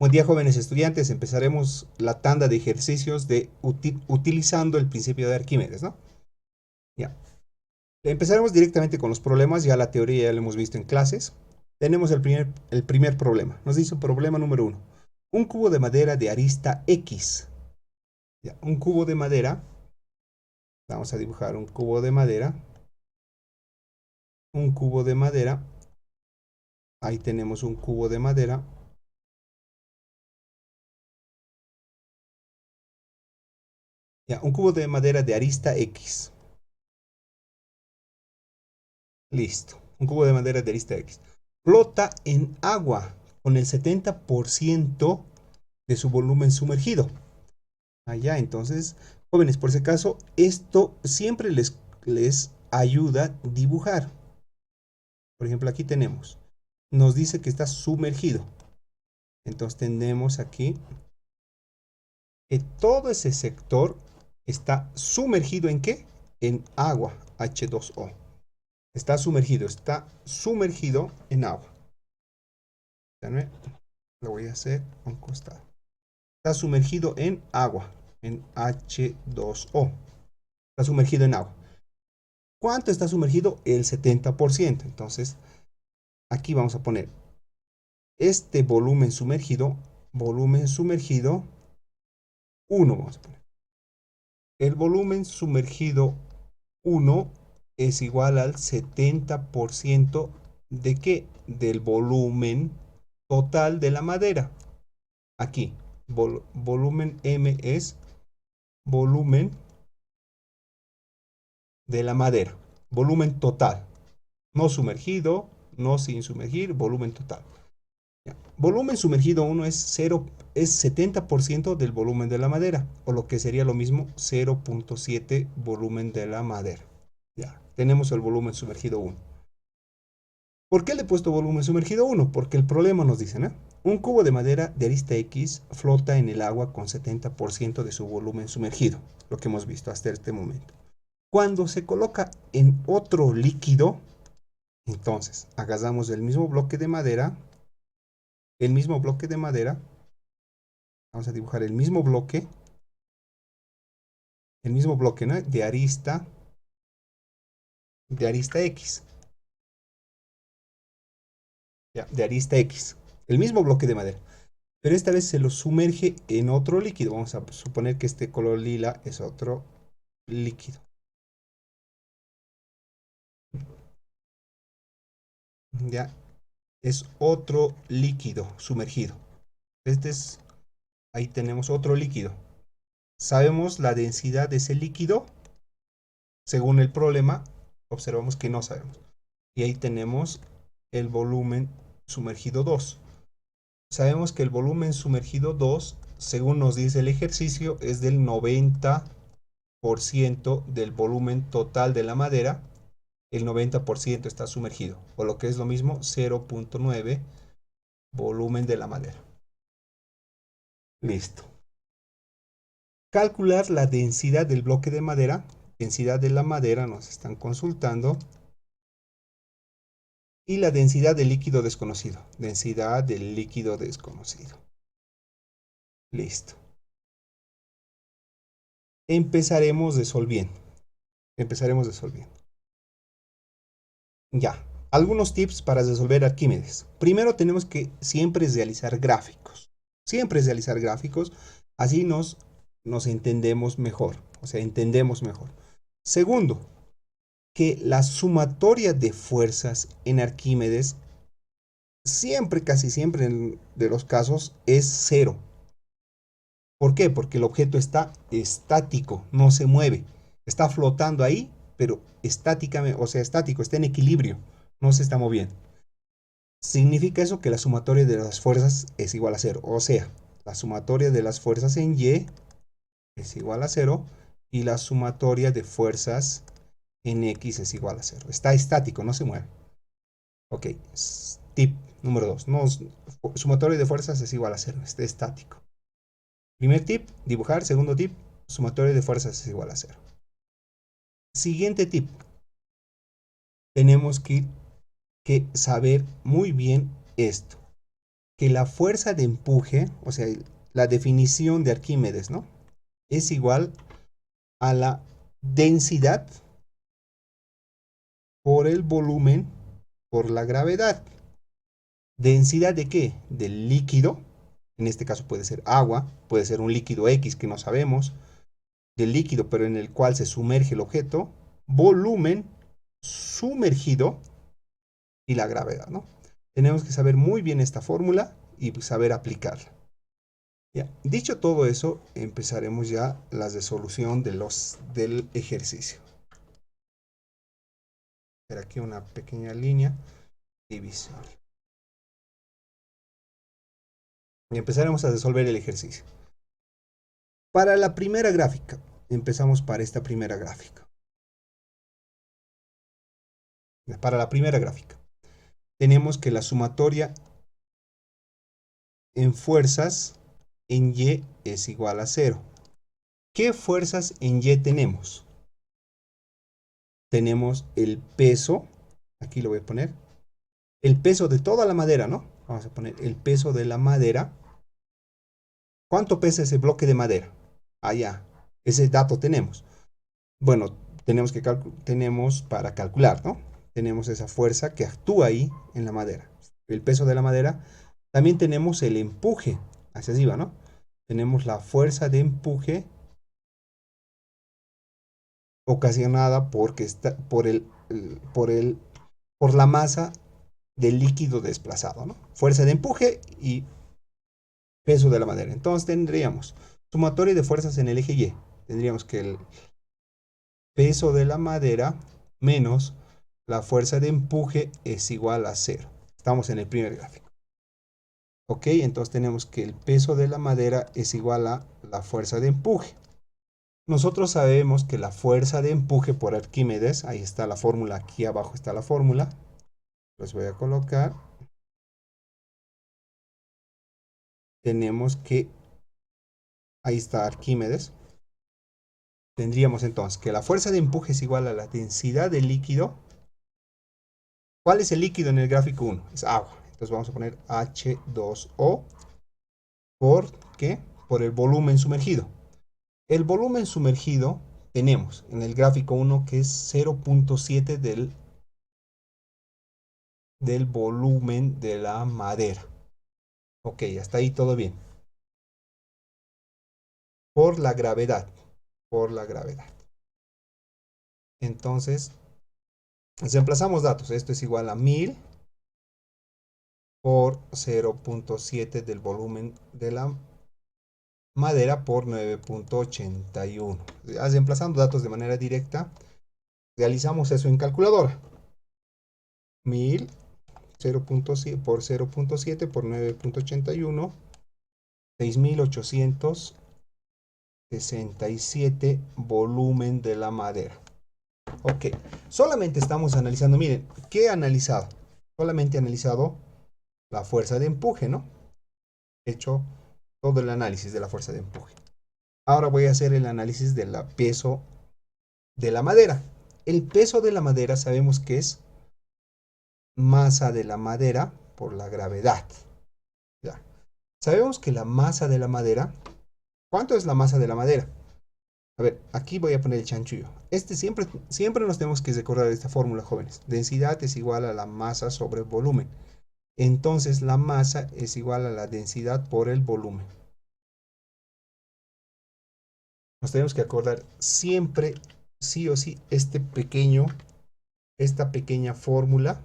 Buen día, jóvenes estudiantes. Empezaremos la tanda de ejercicios utilizando el principio de Arquímedes, ¿no? Ya. Empezaremos directamente con los problemas. Ya la teoría ya la hemos visto en clases. Tenemos el primer problema. Nos dice un problema número 1. Un cubo de madera de arista X. Ya, un cubo de madera. Vamos a dibujar un cubo de madera. Un cubo de madera. Ahí tenemos un cubo de madera. Ya, un cubo de madera de arista X. Listo. Un cubo de madera de arista X. Flota en agua con el 70% de su volumen sumergido. Allá, entonces, jóvenes, por si acaso, esto siempre les ayuda a dibujar. Por ejemplo, aquí tenemos, nos dice que está sumergido. Entonces tenemos aquí que todo ese sector está sumergido ¿en qué? En agua, H2O. Está sumergido en agua. Lo voy a hacer a un costado. Está sumergido en agua, en H2O. Está sumergido en agua. ¿Cuánto está sumergido? El 70%. Entonces, aquí vamos a poner este volumen sumergido 1, vamos a poner. El volumen sumergido 1 es igual al 70% ¿de qué? Del volumen total de la madera. Aquí, volumen M es volumen de la madera. Volumen total. No sumergido, no sin sumergir, volumen total. Ya. Volumen sumergido 1 es 70% del volumen de la madera, o lo que sería lo mismo 0.7 volumen de la madera. Ya, tenemos el volumen sumergido 1. ¿Por qué le he puesto volumen sumergido 1? Porque el problema nos dice, ¿no? Un cubo de madera de arista X flota en el agua con 70% de su volumen sumergido, lo que hemos visto hasta este momento. Cuando se coloca en otro líquido, entonces agarramos el mismo bloque de madera, vamos a dibujar el mismo bloque, ¿no? De arista X, ¿ya? De arista X, el mismo bloque de madera, pero esta vez se lo sumerge en otro líquido. Vamos a suponer que este color lila es otro líquido. Ya, es otro líquido sumergido. Ahí tenemos otro líquido. ¿Sabemos la densidad de ese líquido? Según el problema, observamos que no sabemos. Y ahí tenemos el volumen sumergido 2. Sabemos que el volumen sumergido 2, según nos dice el ejercicio, es del 90% del volumen total de la madera. El 90% está sumergido, o lo que es lo mismo, 0.9 volumen de la madera. Listo. Calcular la densidad del bloque de madera. Densidad de la madera nos están consultando. Y la densidad del líquido desconocido. Densidad del líquido desconocido. Listo. Empezaremos resolviendo. Ya. Algunos tips para resolver Arquímedes. Primero tenemos que siempre realizar gráficos. Así nos entendemos mejor. O sea, entendemos mejor. Segundo, que la sumatoria de fuerzas en Arquímedes siempre, casi siempre de los casos, es 0. ¿Por qué? Porque el objeto está estático, no se mueve. Está flotando ahí, pero estáticamente, o sea, estático, está en equilibrio, no se está moviendo. Significa eso que la sumatoria de las fuerzas es igual a 0. O sea, la sumatoria de las fuerzas en Y es igual a 0 y la sumatoria de fuerzas en X es igual a 0. Está estático, no se mueve. Ok, tip número 2. No, sumatoria de fuerzas es igual a 0, está estático. Primer tip, dibujar. Segundo tip, sumatoria de fuerzas es igual a 0. Siguiente tip. Tenemos que saber muy bien esto. que la fuerza de empuje, o sea, la definición de Arquímedes, ¿no? Es igual a la densidad por el volumen por la gravedad. ¿Densidad de qué? Del líquido, en este caso puede ser agua, puede ser un líquido X que no sabemos, del líquido pero en el cual se sumerge el objeto, volumen sumergido y la gravedad, ¿no? Tenemos que saber muy bien esta fórmula y saber aplicarla. Ya. Dicho todo eso, empezaremos ya la resolución del ejercicio. Hacer aquí una pequeña línea divisoria. Y empezaremos a resolver el ejercicio. Para la primera gráfica, empezamos para esta primera gráfica. Para la primera gráfica, tenemos que la sumatoria en fuerzas en Y es igual a 0. ¿Qué fuerzas en Y tenemos? Tenemos el peso, aquí lo voy a poner, el peso de toda la madera, ¿no? Vamos a poner el peso de la madera. ¿Cuánto pesa ese bloque de madera? Allá, ese dato tenemos. Bueno, tenemos para calcular, ¿no? Tenemos esa fuerza que actúa ahí en la madera. El peso de la madera. También tenemos el empuje hacia arriba, ¿no? Tenemos la fuerza de empuje ocasionada porque está por la masa del líquido desplazado, ¿no? Fuerza de empuje y peso de la madera. Entonces tendríamos sumatoria de fuerzas en el eje Y. Tendríamos que el peso de la madera menos la fuerza de empuje es igual a 0. Estamos en el primer gráfico. Ok, entonces tenemos que el peso de la madera es igual a la fuerza de empuje. Nosotros sabemos que la fuerza de empuje por Arquímedes, ahí está la fórmula, aquí abajo está la fórmula. Los voy a colocar. Tenemos que, ahí está Arquímedes. Tendríamos entonces que la fuerza de empuje es igual a la densidad del líquido. ¿Cuál es el líquido en el gráfico 1? Es agua. Entonces vamos a poner H2O. ¿Por qué? Por el volumen sumergido. El volumen sumergido tenemos en el gráfico 1 que es 0.7 del volumen de la madera. Ok, hasta ahí todo bien. Por la gravedad. Por la gravedad. Entonces, reemplazamos datos. Esto es igual a 1000 por 0.7 del volumen de la madera por 9.81. Reemplazando datos de manera directa, realizamos eso en calculadora. 1000 por 0.7 por 9.81, 6867 volumen de la madera. Ok, solamente estamos analizando, miren, ¿qué he analizado? Solamente he analizado la fuerza de empuje, ¿no? He hecho todo el análisis de la fuerza de empuje. Ahora voy a hacer el análisis del peso de la madera. El peso de la madera sabemos que es masa de la madera por la gravedad. Ya. Sabemos que la masa de la madera, ¿cuánto es la masa de la madera? A ver, aquí voy a poner el chanchullo. Siempre nos tenemos que recordar esta fórmula, jóvenes. Densidad es igual a la masa sobre volumen. Entonces la masa es igual a la densidad por el volumen. Nos tenemos que acordar siempre, sí o sí, esta pequeña fórmula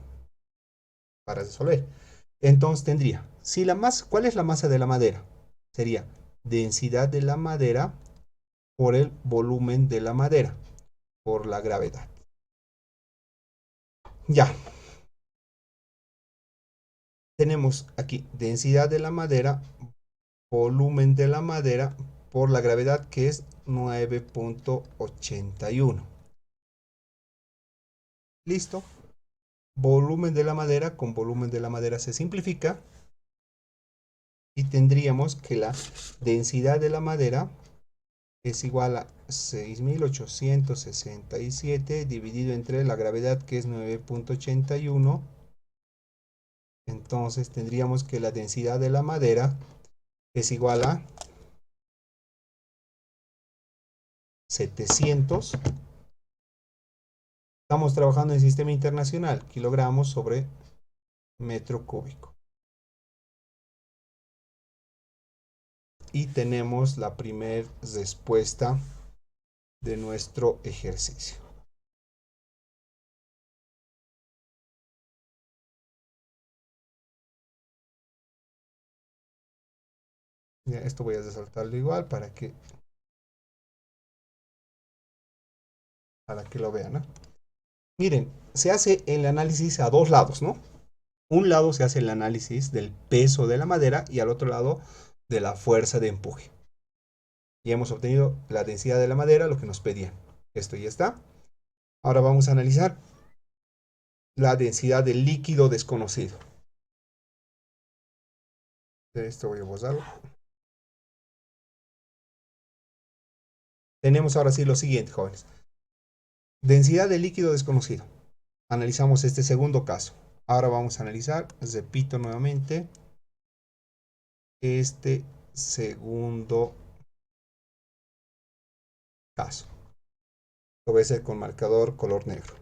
para resolver. Entonces tendría, si la masa, ¿cuál es la masa de la madera? Sería densidad de la madera por el volumen de la madera, por la gravedad. Ya. Tenemos aquí densidad de la madera, volumen de la madera por la gravedad que es 9.81. Listo. Volumen de la madera con volumen de la madera se simplifica y tendríamos que la densidad de la madera es igual a 6867 dividido entre la gravedad que es 9.81 entre Entonces tendríamos que la densidad de la madera es igual a 700. Estamos trabajando en sistema internacional, kilogramos sobre metro cúbico. Y tenemos la primera respuesta de nuestro ejercicio. Ya, esto voy a resaltarlo igual para que lo vean, ¿no? Miren, se hace el análisis a dos lados, ¿no? Un lado se hace el análisis del peso de la madera y al otro lado de la fuerza de empuje. Ya hemos obtenido la densidad de la madera, lo que nos pedían. Esto ya está. Ahora vamos a analizar la densidad del líquido desconocido. Esto voy a borrarlo. Tenemos ahora sí lo siguiente, jóvenes. Densidad del líquido desconocido. Analizamos este segundo caso. Ahora vamos a analizar, repito nuevamente, este segundo caso. Lo voy a hacer con marcador color negro.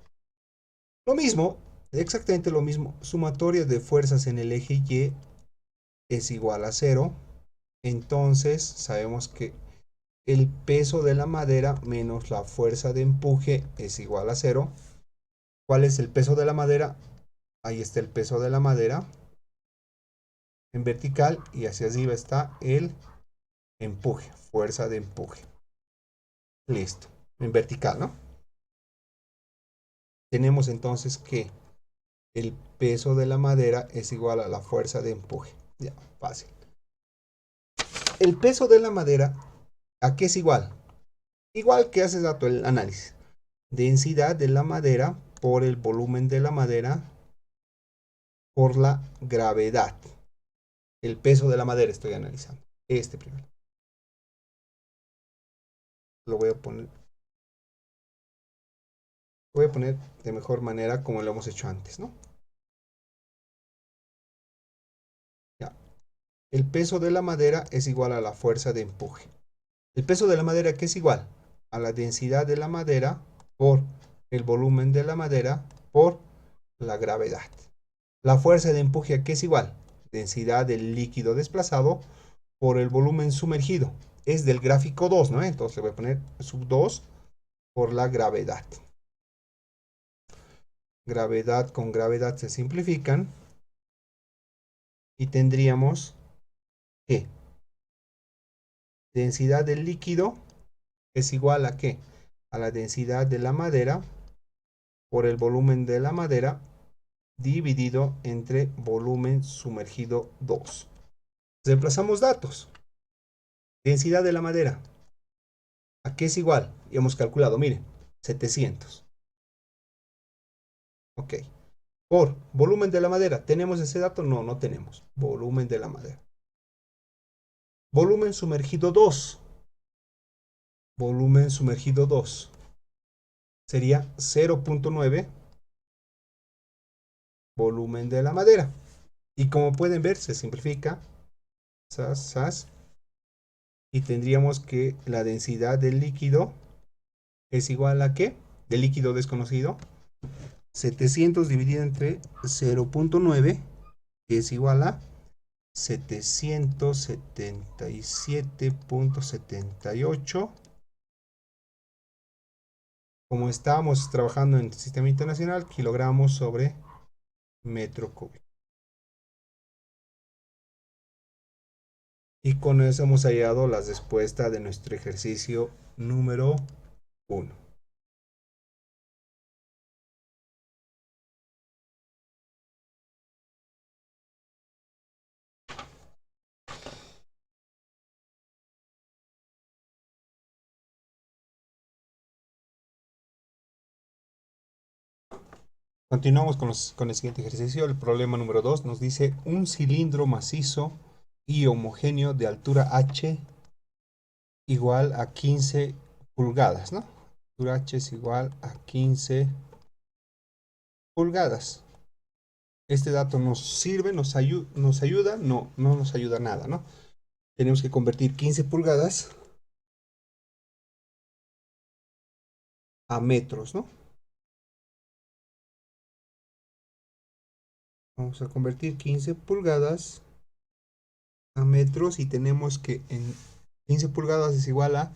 Lo mismo, exactamente lo mismo. Sumatoria de fuerzas en el eje Y es igual a 0. Entonces sabemos que el peso de la madera menos la fuerza de empuje es igual a 0. ¿Cuál es el peso de la madera? Ahí está el peso de la madera en vertical y hacia arriba está el empuje, fuerza de empuje. Listo, en vertical, ¿no? Tenemos entonces que el peso de la madera es igual a la fuerza de empuje. Ya, fácil. El peso de la madera, ¿a qué es igual? Igual que hace dato el análisis. Densidad de la madera por el volumen de la madera por la gravedad. El peso de la madera estoy analizando. Este primero. Lo voy a poner. Voy a poner de mejor manera como lo hemos hecho antes, ¿no? Ya. El peso de la madera es igual a la fuerza de empuje. El peso de la madera, ¿qué es igual? A la densidad de la madera por el volumen de la madera por la gravedad. La fuerza de empuje, ¿qué es igual? Densidad del líquido desplazado por el volumen sumergido. Es del gráfico 2, ¿no? Entonces le voy a poner sub 2 por la gravedad. Gravedad con gravedad se simplifican y tendríamos que densidad del líquido es igual a ¿qué? A la densidad de la madera por el volumen de la madera dividido entre volumen sumergido 2. Reemplazamos datos. Densidad de la madera. ¿A qué es igual? Y hemos calculado, miren, 700. Ok. Por volumen de la madera, ¿tenemos ese dato? No, no tenemos. Volumen de la madera. Volumen sumergido 2. Volumen sumergido 2. Sería 0.9 volumen de la madera. Y como pueden ver, se simplifica. Sas, sas. Y tendríamos que la densidad del líquido es igual a ¿qué? Del líquido desconocido. 700 dividido entre 0.9 es igual a 777.78. Como estábamos trabajando en el sistema internacional, kilogramos sobre metro cúbico. Y con eso hemos hallado la respuesta de nuestro ejercicio número 1. Continuamos con el siguiente ejercicio. El problema número 2 nos dice un cilindro macizo y homogéneo de altura h igual a 15 pulgadas, ¿no? Altura h es igual a 15 pulgadas. Este dato nos sirve, nos ayuda, no, no nos ayuda nada, ¿no? Tenemos que convertir 15 pulgadas a metros, ¿no? Vamos a convertir 15 pulgadas a metros y tenemos que en 15 pulgadas es igual a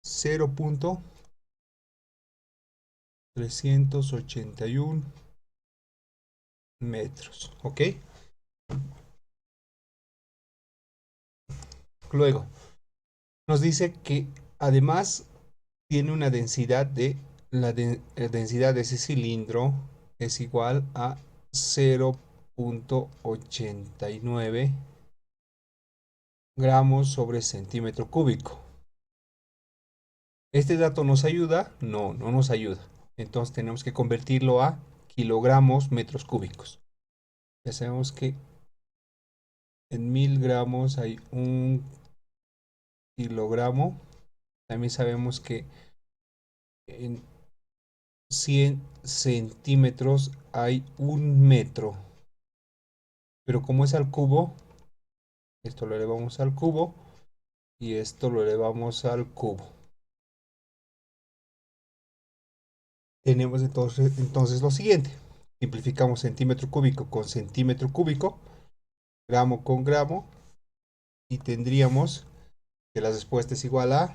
0.381 metros, ¿ok? Luego, nos dice que además tiene una densidad de, densidad de ese cilindro es igual a 0.89 gramos sobre centímetro cúbico. ¿Este dato nos ayuda? No, no nos ayuda. Entonces tenemos que convertirlo a kilogramos metros cúbicos. Ya sabemos que en 1000 gramos hay un kilogramo. También sabemos que en 100 centímetros hay un metro. Pero como es al cubo, esto lo elevamos al cubo y esto lo elevamos al cubo. Tenemos entonces lo siguiente. Simplificamos centímetro cúbico con centímetro cúbico, gramo con gramo, y tendríamos que la respuesta es igual a...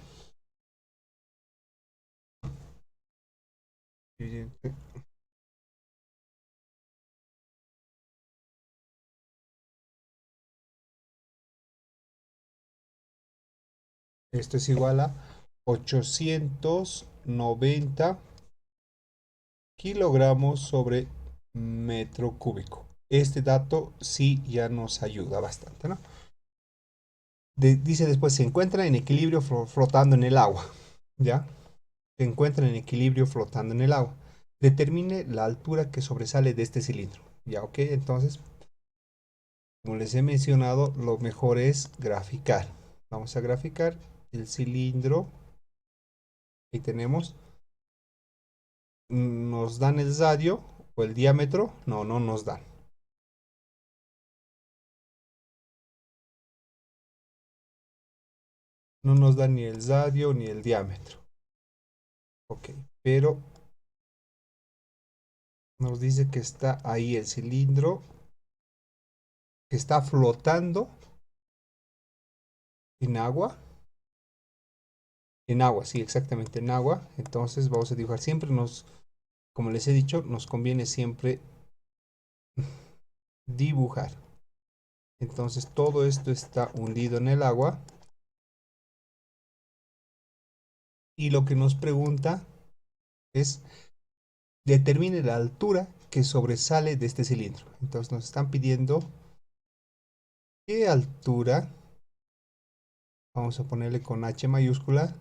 Esto es igual a 890 kilogramos sobre metro cúbico. Este dato sí ya nos ayuda bastante, ¿no? Dice después, se encuentra en equilibrio flotando en el agua, ¿ya? Se encuentra en equilibrio flotando en el agua. Determine la altura que sobresale de este cilindro, ¿ya? Ok, entonces, como les he mencionado, lo mejor es graficar. Vamos a graficar el cilindro. Ahí tenemos. ¿Nos dan el radio o el diámetro? No, no nos dan. No nos dan ni el radio ni el diámetro. Ok, pero nos dice que está ahí el cilindro, que está flotando en agua. En agua, sí, exactamente, en agua. Entonces vamos a dibujar siempre, como les he dicho, nos conviene siempre dibujar. Entonces todo esto está hundido en el agua. Y lo que nos pregunta es, determine la altura que sobresale de este cilindro. Entonces nos están pidiendo qué altura, vamos a ponerle con H mayúscula,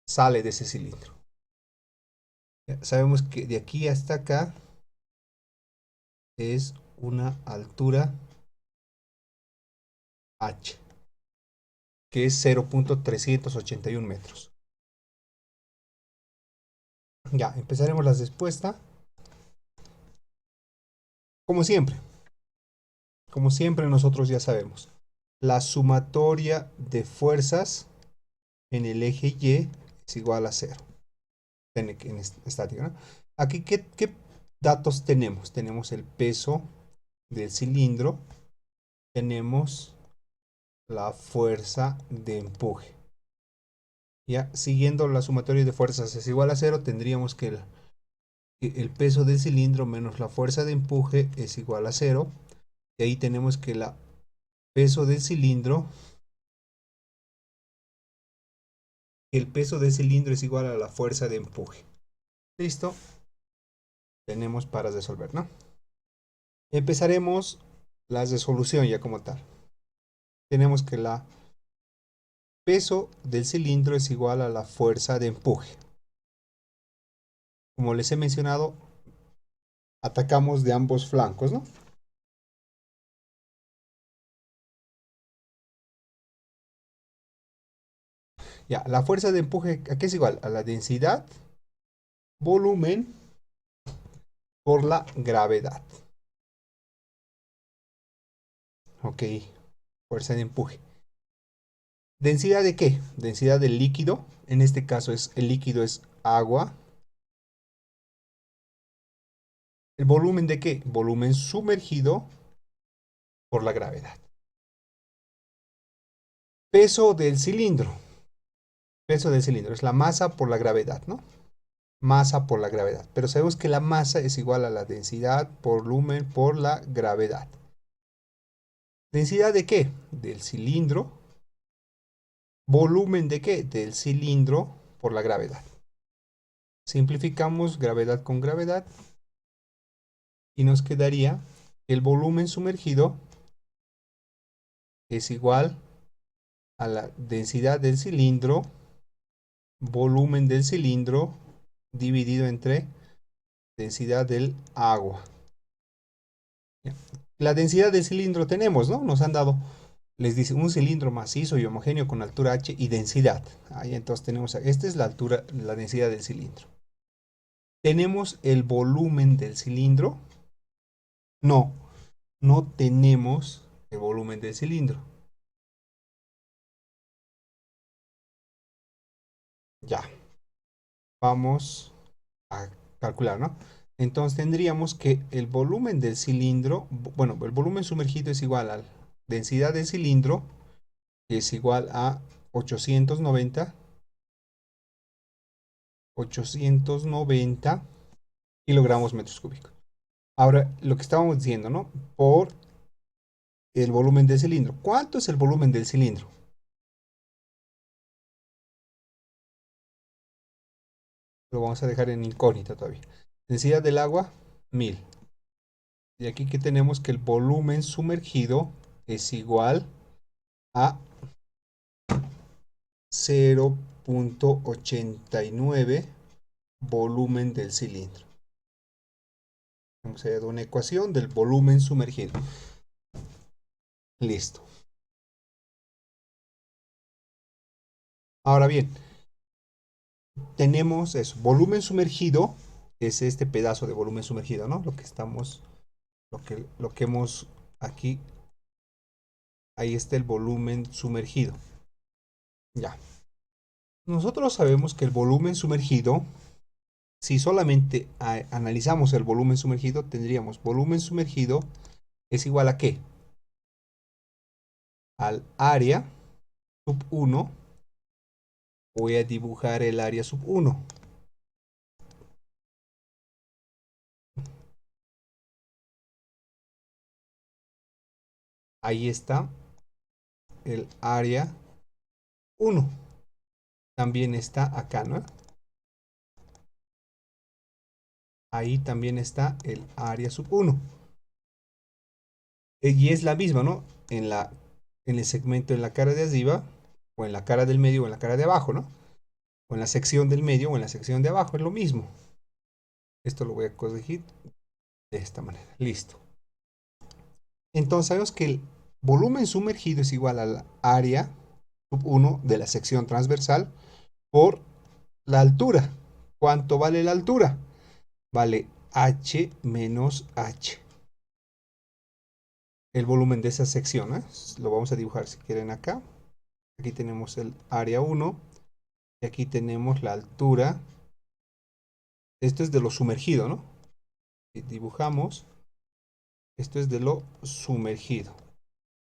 sale de ese cilindro. Ya sabemos que de aquí hasta acá es una altura H, que es 0.381 metros. Ya, empezaremos la respuesta. Como siempre nosotros ya sabemos, la sumatoria de fuerzas en el eje Y es igual a 0. En estática, ¿no? Aquí, ¿qué datos tenemos? Tenemos el peso del cilindro, tenemos la fuerza de empuje. Ya, siguiendo la sumatoria de fuerzas es igual a 0, tendríamos que el peso del cilindro menos la fuerza de empuje es igual a 0. Y ahí tenemos que el peso del cilindro es igual a la fuerza de empuje. Listo, tenemos para resolver, ¿no? Empezaremos la resolución ya como tal. Tenemos que la peso del cilindro es igual a la fuerza de empuje. Como les he mencionado, atacamos de ambos flancos, ¿no? Ya, la fuerza de empuje, ¿a qué es igual? A la densidad, volumen por la gravedad. Ok, fuerza de empuje. ¿Densidad de qué? Densidad del líquido. En este caso el líquido es agua. ¿El volumen de qué? Volumen sumergido por la gravedad. Peso del cilindro. Peso del cilindro es la masa por la gravedad, ¿no? Masa por la gravedad. Pero sabemos que la masa es igual a la densidad por volumen por la gravedad. ¿Densidad de qué? Del cilindro. ¿Volumen de qué? Del cilindro por la gravedad. Simplificamos gravedad con gravedad y nos quedaría el volumen sumergido es igual a la densidad del cilindro, volumen del cilindro dividido entre densidad del agua. La densidad del cilindro tenemos, ¿no? Nos han dado, les dice, un cilindro macizo y homogéneo con altura h y densidad. Ahí entonces tenemos, esta es la altura, la densidad del cilindro. ¿Tenemos el volumen del cilindro? No, no tenemos el volumen del cilindro. Ya, vamos a calcular, ¿no? Entonces tendríamos que el volumen del cilindro, bueno, el volumen sumergido es igual a la densidad del cilindro, que es igual a 890 kilogramos metros cúbicos. Ahora, lo que estábamos diciendo, ¿no? Por el volumen del cilindro. ¿Cuánto es el volumen del cilindro? Lo vamos a dejar en incógnita todavía. Densidad del agua, 1000. Y aquí que tenemos que el volumen sumergido es igual a 0.89 volumen del cilindro. Vamos a dar una ecuación del volumen sumergido. Listo. Ahora bien, tenemos eso, volumen sumergido, es este pedazo de volumen sumergido, ¿no? Lo que hemos aquí, ahí está el volumen sumergido. Ya. Nosotros sabemos que el volumen sumergido, si solamente analizamos el volumen sumergido, tendríamos volumen sumergido es igual a ¿qué? Al área sub 1. Voy a dibujar el área sub 1. Ahí está el área 1. También está acá, ¿no? Ahí también está el área sub 1. Y es la misma, ¿no? En el segmento en la cara de arriba, o en la cara del medio, o en la cara de abajo, ¿no? O en la sección del medio, o en la sección de abajo, es lo mismo. Esto lo voy a corregir de esta manera. Listo. Entonces sabemos que el volumen sumergido es igual al área sub 1 de la sección transversal por la altura. ¿Cuánto vale la altura? Vale h menos h. El volumen de esa sección, ¿eh? Lo vamos a dibujar si quieren acá. Aquí tenemos el área 1 y aquí tenemos la altura. Esto es de lo sumergido, ¿no? Si dibujamos, esto es de lo sumergido.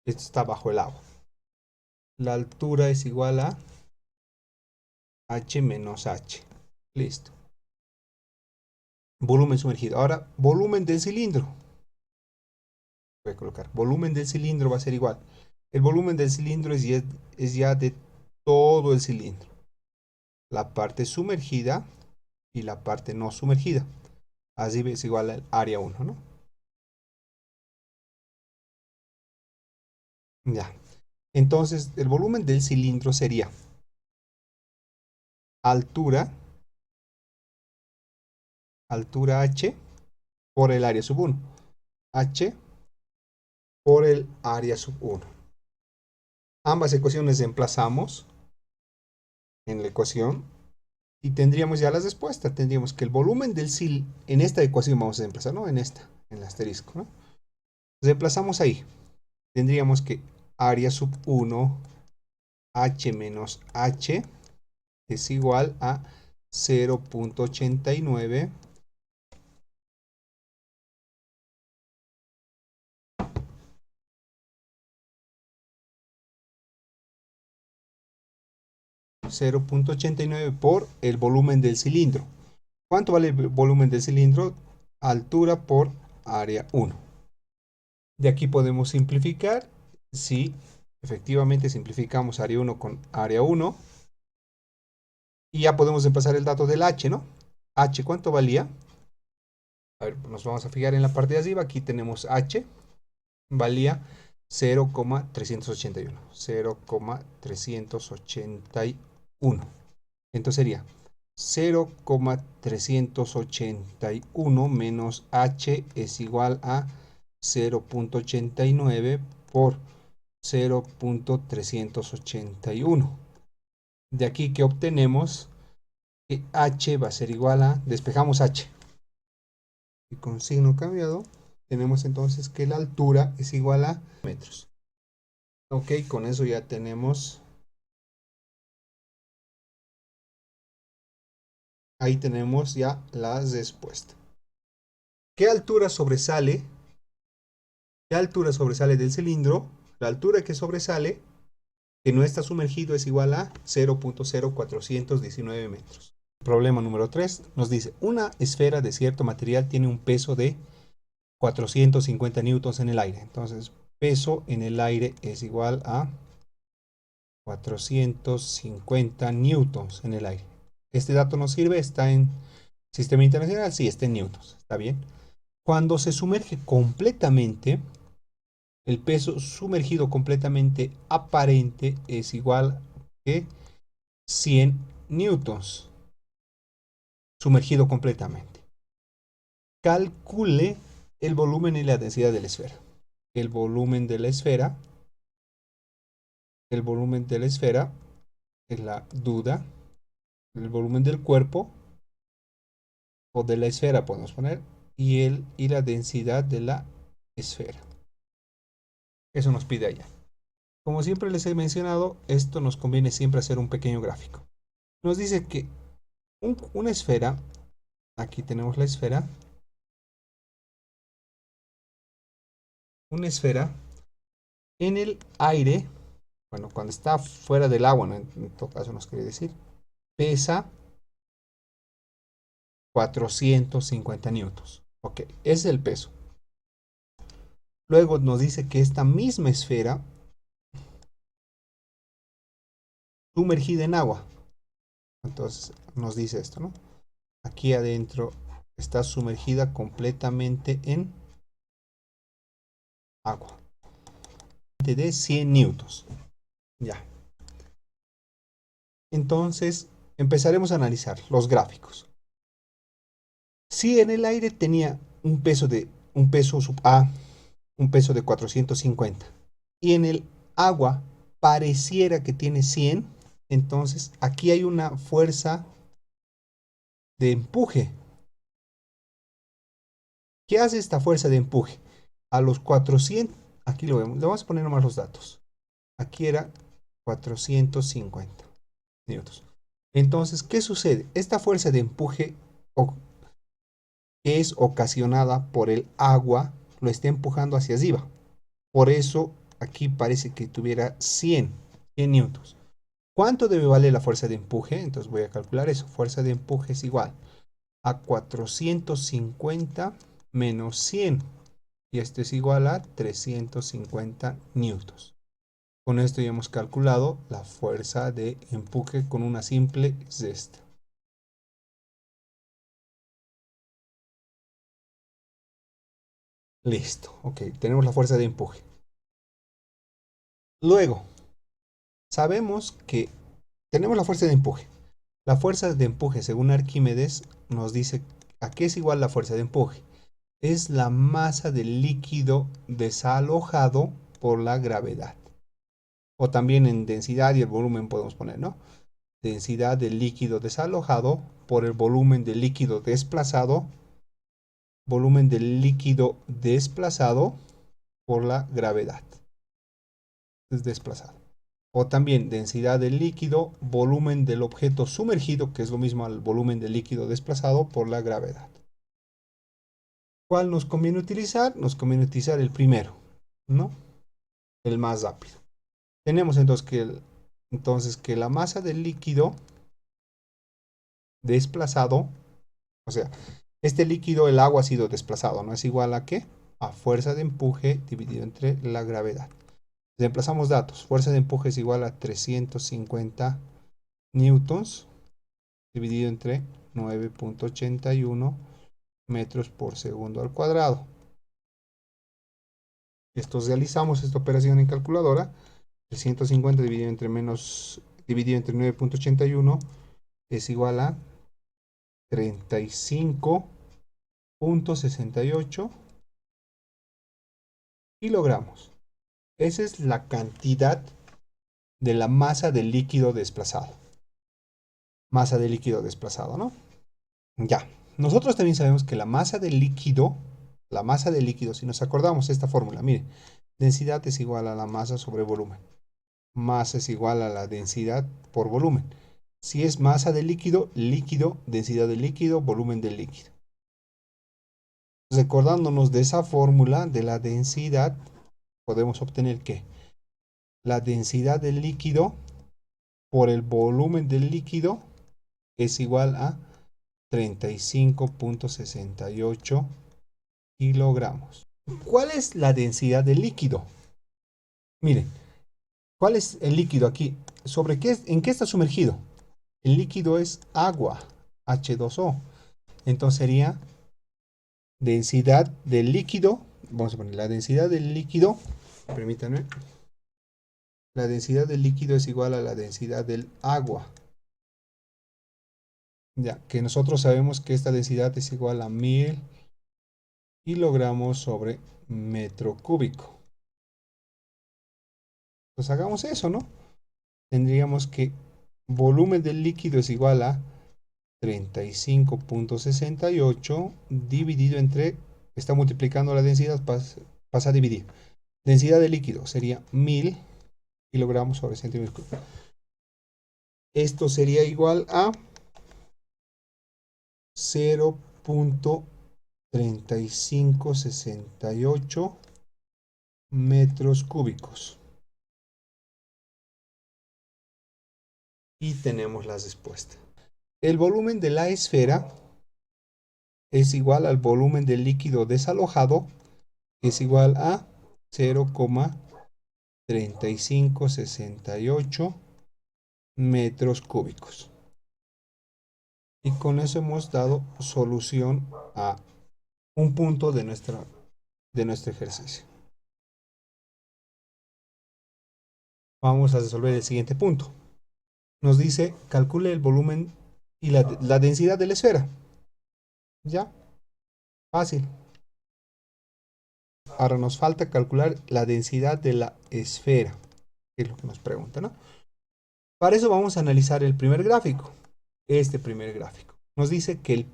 Esto está bajo el agua. La altura es igual a h menos h. Listo. Volumen sumergido. Ahora, volumen del cilindro. Voy a colocar. Volumen del cilindro va a ser igual. El volumen del cilindro es ya de todo el cilindro. La parte sumergida y la parte no sumergida. Así es igual al área 1, ¿no? Ya. Entonces, el volumen del cilindro sería altura, altura h por el área sub 1. H por el área sub 1. Ambas ecuaciones emplazamos en la ecuación y tendríamos ya las respuestas. Tendríamos que el volumen del cilindro, en esta ecuación vamos a emplazar, ¿no? En esta, en el asterisco, ¿no? Reemplazamos ahí. tendríamos que área sub 1 h menos h es igual a 0.89 0.89 por el volumen del cilindro. ¿Cuánto vale el volumen del cilindro? Altura por área 1. De aquí podemos simplificar. Si efectivamente simplificamos área 1 con área 1. Y ya podemos empezar el dato del h, ¿no? H, ¿cuánto valía? A ver, nos vamos a fijar en la parte de arriba. Aquí tenemos h. Valía 0,381. 0,381. Entonces sería 0,381 menos h es igual a 0.89 por 0.381. De aquí que obtenemos que h va a ser igual a, despejamos h. Y con signo cambiado, tenemos entonces que la altura es igual a metros. Ok, con eso ya tenemos. Ahí tenemos ya la respuesta. ¿Qué altura sobresale? ¿Qué altura sobresale del cilindro? La altura que sobresale, que no está sumergido, es igual a 0.0419 metros. Problema número 3 nos dice, una esfera de cierto material tiene un peso de 450 newtons en el aire. Entonces, peso en el aire es igual a 450 newtons en el aire. Este dato nos sirve, está en sistema internacional, sí, está en newtons, está bien. Cuando se sumerge completamente, el peso sumergido completamente aparente es igual que 100 newtons. Sumergido completamente. Calcule el volumen y la densidad de la esfera. El volumen de la esfera es la duda. El volumen del cuerpo o de la esfera podemos poner y la densidad de la esfera. Eso nos pide allá. Como siempre les he mencionado, esto nos conviene siempre hacer un pequeño gráfico. Nos dice que una esfera, aquí tenemos la esfera, una esfera en el aire, bueno, cuando está fuera del agua, ¿no? En todo caso nos quiere decir, pesa 450 newtons. Ok, ese es el peso. Luego nos dice que esta misma esfera sumergida en agua. Entonces nos dice esto, ¿no? Aquí adentro está sumergida completamente en agua. De 100 newtons. Ya. Entonces empezaremos a analizar los gráficos. Si en el aire tenía un peso sub A, un peso de 450 y en el agua pareciera que tiene 100, entonces aquí hay una fuerza de empuje. ¿Qué hace esta fuerza de empuje? A los 400, aquí lo vemos, le vamos a poner nomás los datos. Aquí era 450 newtons. Entonces, ¿qué sucede? Esta fuerza de empuje que es ocasionada por el agua lo está empujando hacia arriba. Por eso aquí parece que tuviera 100 newtons. ¿Cuánto debe valer la fuerza de empuje? Entonces voy a calcular eso. Fuerza de empuje es igual a 450 menos 100. Y esto es igual a 350 newtons. Con esto ya hemos calculado la fuerza de empuje con una simple cesta. Listo. Ok, tenemos la fuerza de empuje. Luego, sabemos que tenemos la fuerza de empuje. La fuerza de empuje, según Arquímedes, nos dice a qué es igual la fuerza de empuje. Es la masa del líquido desalojado por la gravedad. O también en densidad y el volumen podemos poner, ¿no? Densidad del líquido desalojado por el volumen del líquido desplazado. Volumen del líquido desplazado por la gravedad. es desplazado. O también densidad del líquido, volumen del objeto sumergido, que es lo mismo al volumen del líquido desplazado por la gravedad. ¿Cuál nos conviene utilizar? Nos conviene utilizar el primero, ¿no? El más rápido. Tenemos entonces que la masa del líquido desplazado, o sea, este líquido, el agua ha sido desplazado, ¿no? Es igual a ¿qué? A fuerza de empuje dividido entre la gravedad. Reemplazamos datos. Fuerza de empuje es igual a 350 newtons dividido entre 9.81 metros por segundo al cuadrado. Realizamos esta operación en calculadora. 350 dividido entre 9.81 es igual a 35.68 kilogramos. Esa es la cantidad de la masa del líquido desplazado. Masa de líquido desplazado, ¿no? Ya. Nosotros también sabemos que la masa del líquido, si nos acordamos esta fórmula, mire, densidad es igual a la masa sobre volumen. Masa es igual a la densidad por volumen. Si es masa del líquido, líquido, densidad del líquido, volumen del líquido. Recordándonos de esa fórmula de la densidad, podemos obtener que la densidad del líquido por el volumen del líquido es igual a 35.68 kilogramos. ¿Cuál es la densidad del líquido? Miren, ¿cuál es el líquido aquí? ¿En qué está sumergido? El líquido es agua, H2O. Entonces sería densidad del líquido. Vamos a poner la densidad del líquido. Permítanme. La densidad del líquido es igual a la densidad del agua. Ya que nosotros sabemos que esta densidad es igual a 1000 kilogramos sobre metro cúbico. Pues hagamos eso, ¿no? Tendríamos que volumen del líquido es igual a 35.68 dividido entre, está multiplicando la densidad, pasa a dividir. Densidad del líquido sería 1000 kilogramos sobre centímetros cúbicos. Esto sería igual a 0.3568 metros cúbicos. Y tenemos la respuesta. El volumen de la esfera es igual al volumen del líquido desalojado, que es igual a 0.3568 metros cúbicos. Y con eso hemos dado solución a un punto de nuestro ejercicio. Vamos a resolver el siguiente punto. Nos dice, calcule el volumen y la densidad de la esfera. ¿Ya? Fácil. Ahora nos falta calcular la densidad de la esfera, que es lo que nos pregunta, ¿no? Para eso vamos a analizar el primer gráfico. Este primer gráfico. Nos dice que el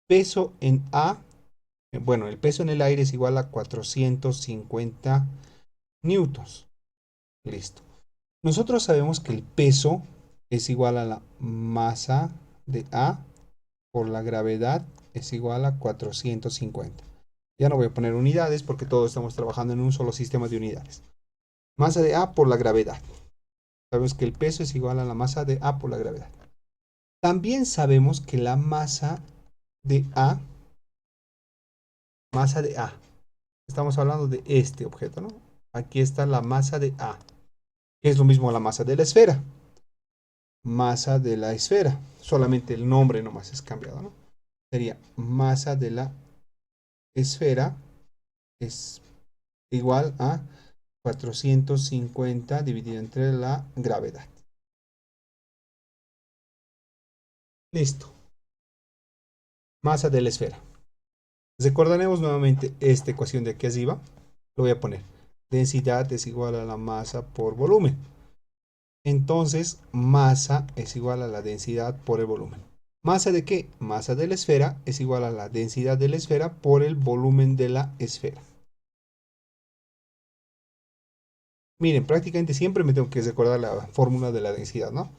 peso en A, bueno, el peso en el aire es igual a 450 newtons. Listo. Nosotros sabemos que el peso es igual a la masa de A por la gravedad es igual a 450. Ya no voy a poner unidades porque todos estamos trabajando en un solo sistema de unidades. Masa de A por la gravedad. Sabemos que el peso es igual a la masa de A por la gravedad. También sabemos que la masa de A, estamos hablando de este objeto, ¿no? Aquí está la masa de A, que es lo mismo a la masa de la esfera. Masa de la esfera, solamente el nombre nomás es cambiado, ¿no? Sería masa de la esfera es igual a 450 dividido entre la gravedad. Listo. Masa de la esfera. Recordaremos nuevamente esta ecuación de aquí arriba. Lo voy a poner. Densidad es igual a la masa por volumen. Entonces, masa es igual a la densidad por el volumen. ¿Masa de qué? Masa de la esfera es igual a la densidad de la esfera por el volumen de la esfera. Miren, prácticamente siempre me tengo que recordar la fórmula de la densidad, ¿no?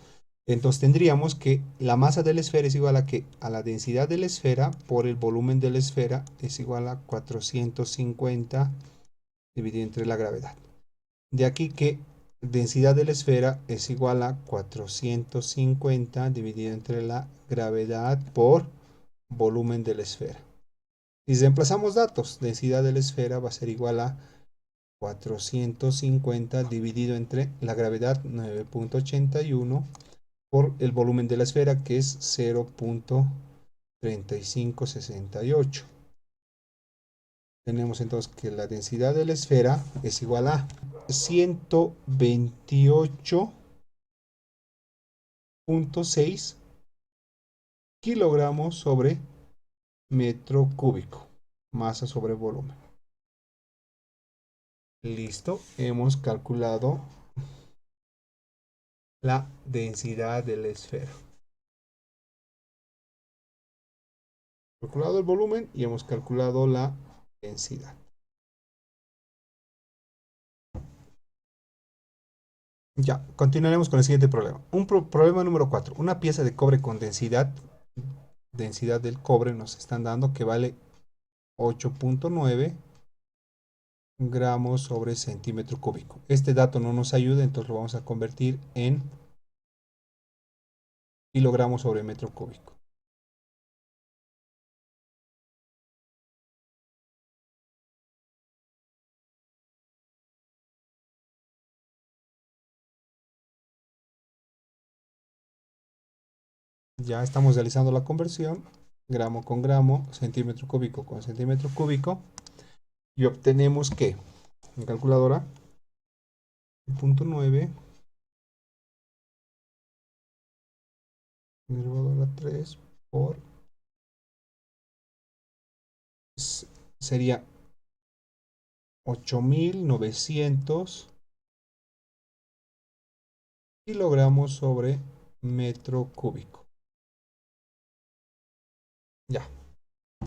Entonces tendríamos que la masa de la esfera es igual a que a la densidad de la esfera por el volumen de la esfera es igual a 450 dividido entre la gravedad. De aquí que densidad de la esfera es igual a 450 dividido entre la gravedad por volumen de la esfera. Si reemplazamos datos, densidad de la esfera va a ser igual a 450 dividido entre la gravedad 9.81 por el volumen de la esfera que es 0.3568. Tenemos entonces que la densidad de la esfera es igual a 128.6 kilogramos sobre metro cúbico, masa sobre volumen. Listo, hemos calculado la densidad de la esfera. Calculado el volumen y hemos calculado la densidad. Ya, continuaremos con el siguiente problema. Problema número 4. Una pieza de cobre con densidad del cobre nos están dando que vale 8.9 gramos sobre centímetro cúbico. Este dato no nos ayuda, entonces lo vamos a convertir en kilogramos sobre metro cúbico. Ya estamos realizando la conversión, gramo con gramo, centímetro cúbico con centímetro cúbico, y obtenemos que, en calculadora, 0.9 elevado a la 3 por sería 8.900 kilogramos sobre metro cúbico. Ya,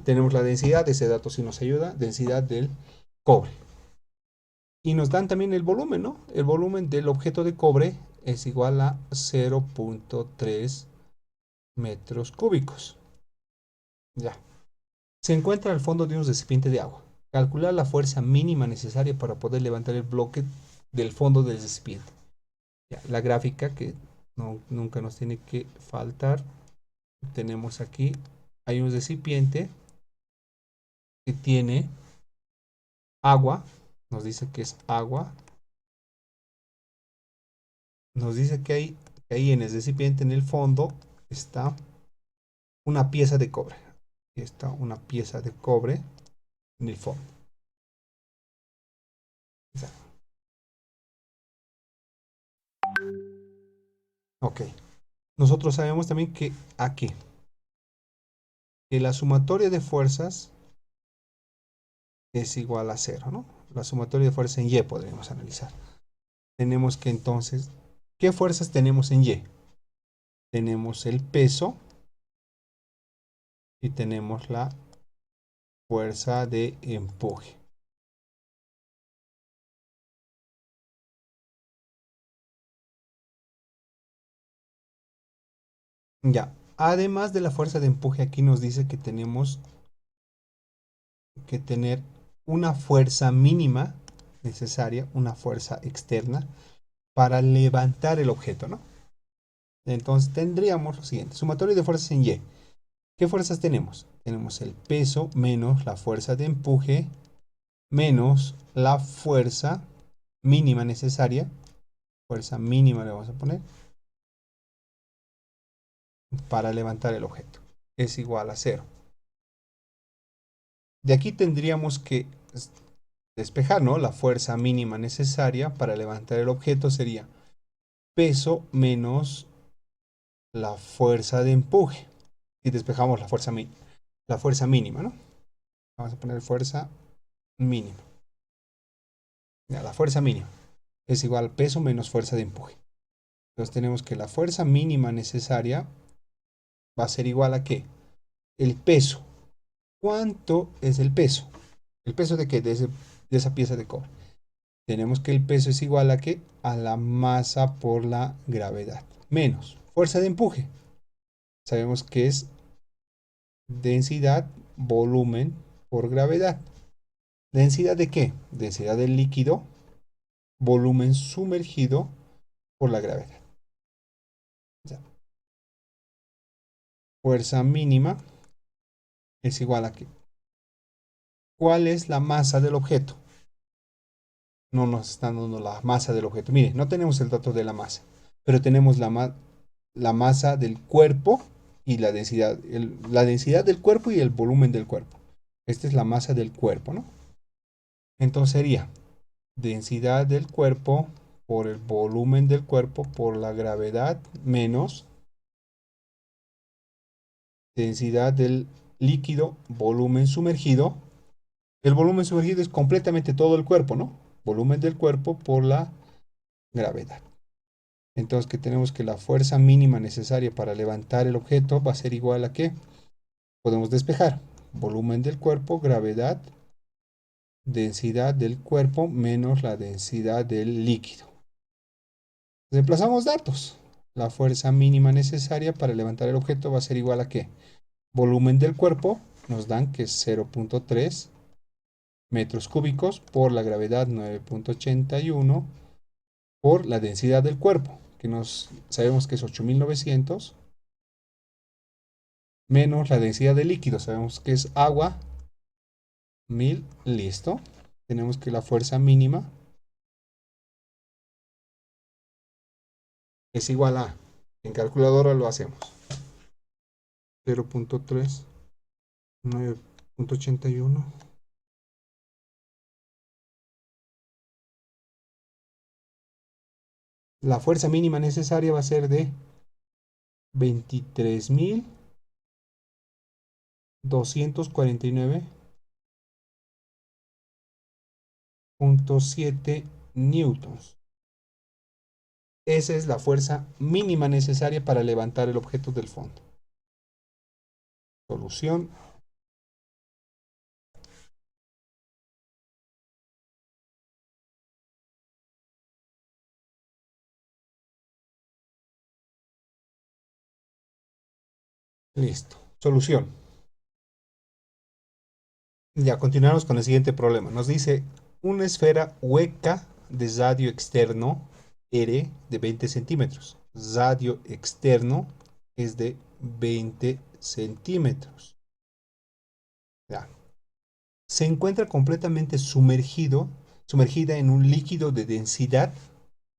tenemos la densidad, ese dato sí nos ayuda, densidad del cobre. Y nos dan también el volumen, ¿no? El volumen del objeto de cobre es igual a 0.3 metros cúbicos. Ya. Se encuentra al fondo de un recipiente de agua. Calcular la fuerza mínima necesaria para poder levantar el bloque del fondo del recipiente. Ya, la gráfica que nunca nos tiene que faltar. Tenemos aquí, hay un recipiente que tiene agua. Nos dice que es agua. Nos dice que ahí en el recipiente, en el fondo, está una pieza de cobre. Aquí está una pieza de cobre en el fondo. Ok. Nosotros sabemos también que aquí, que la sumatoria de fuerzas es igual a cero, ¿no? La sumatoria de fuerzas en Y podríamos analizar. Tenemos que entonces, ¿qué fuerzas tenemos en Y? Tenemos el peso y tenemos la fuerza de empuje. Ya, además de la fuerza de empuje, aquí nos dice que tenemos que tener una fuerza mínima necesaria, una fuerza externa para levantar el objeto, ¿no? Entonces tendríamos lo siguiente, sumatorio de fuerzas en Y. ¿Qué fuerzas tenemos? Tenemos el peso menos la fuerza de empuje menos la fuerza mínima le vamos a poner, para levantar el objeto. Es igual a cero. De aquí tendríamos que despejar, ¿no? La fuerza mínima necesaria para levantar el objeto sería peso menos la fuerza de empuje. Y despejamos la fuerza mínima, ¿no? Vamos a poner fuerza mínima. Ya, la fuerza mínima es igual a peso menos fuerza de empuje. Entonces tenemos que la fuerza mínima necesaria va a ser igual a ¿qué? El peso. ¿Cuánto es el peso? ¿El peso de qué? De esa pieza de cobre. Tenemos que el peso es igual a ¿qué? A la masa por la gravedad. Menos fuerza de empuje. Sabemos que es densidad, volumen por gravedad. ¿Densidad de qué? Densidad del líquido, volumen sumergido por la gravedad. Ya. Fuerza mínima es igual a ¿qué? ¿Cuál es la masa del objeto? No nos están dando la masa del objeto. Mire, no tenemos el dato de la masa, pero tenemos la masa del cuerpo y la densidad del cuerpo y el volumen del cuerpo. Esta es la masa del cuerpo, ¿no? Entonces sería densidad del cuerpo por el volumen del cuerpo por la gravedad menos densidad del líquido, volumen sumergido. El volumen sumergido es completamente todo el cuerpo, ¿no? Volumen del cuerpo por la gravedad. Entonces que tenemos que la fuerza mínima necesaria para levantar el objeto va a ser igual a ¿qué? Podemos despejar. Volumen del cuerpo, gravedad, densidad del cuerpo menos la densidad del líquido. Reemplazamos datos. La fuerza mínima necesaria para levantar el objeto va a ser igual a ¿qué? Volumen del cuerpo nos dan que es 0.3 metros cúbicos por la gravedad 9.81 por la densidad del cuerpo, que sabemos que es 8.900 menos la densidad de líquido, sabemos que es agua, 1000, listo. Tenemos que la fuerza mínima es igual a, en calculadora lo hacemos, 0.3, 9.81. La fuerza mínima necesaria va a ser de 23.249.7 newtons. Esa es la fuerza mínima necesaria para levantar el objeto del fondo. Solución. Listo. Solución. Ya continuamos con el siguiente problema. Nos dice una esfera hueca de radio externo R de 20 centímetros. Radio externo es de 20 centímetros. Ya. Se encuentra completamente sumergida en un líquido de densidad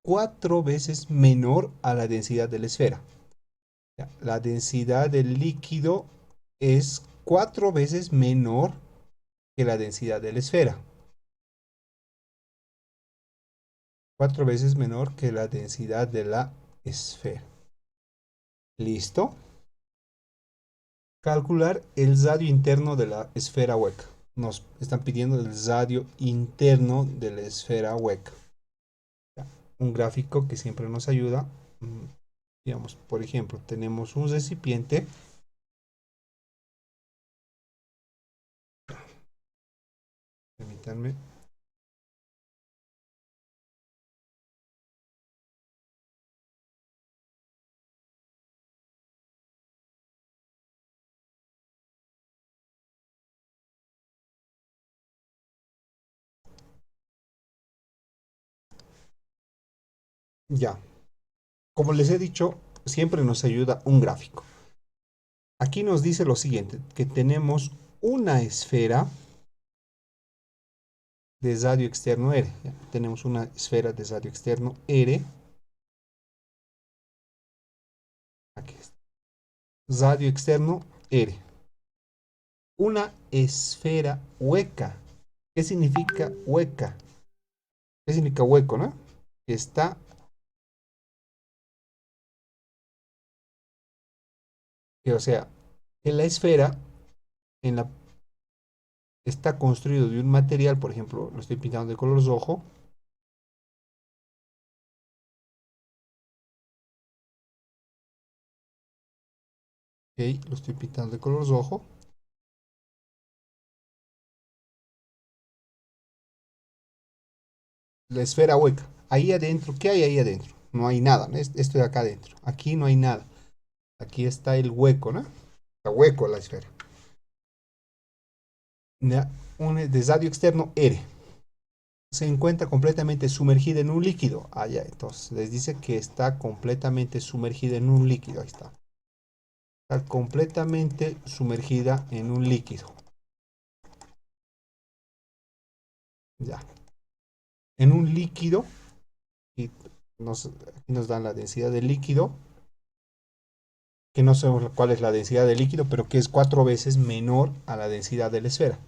4 veces menor a la densidad de la esfera. Ya. La densidad del líquido es 4 veces menor que la densidad de la esfera. 4 veces menor que la densidad de la esfera. ¿Listo? Calcular el radio interno de la esfera hueca. Nos están pidiendo el radio interno de la esfera hueca. Un gráfico que siempre nos ayuda. Digamos, por ejemplo, tenemos un recipiente. Permítanme. Ya. Como les he dicho, siempre nos ayuda un gráfico. Aquí nos dice lo siguiente, que tenemos una esfera de radio externo R. Ya, tenemos una esfera de radio externo R. Aquí está. Radio externo R. Una esfera hueca. ¿Qué significa hueca? ¿Qué significa hueco, no? Está, o sea, en la esfera en la, está construido de un material, por ejemplo, lo estoy pintando de color rojo. Ok, lo estoy pintando de color rojo. la esfera hueca. Ahí adentro, ¿qué hay ahí adentro? No hay nada, ¿no? Esto de acá adentro. Aquí no hay nada. Aquí está el hueco, ¿no? Está hueco la esfera. ¿Ya? Un de radio externo R. Se encuentra completamente sumergida en un líquido. Allá, entonces les dice que está completamente sumergida en un líquido. Ahí está. Está completamente sumergida en un líquido. Ya. En un líquido. Y aquí nos dan la densidad del líquido. Que no sabemos cuál es la densidad del líquido, pero que es 4 veces menor a la densidad de la esfera.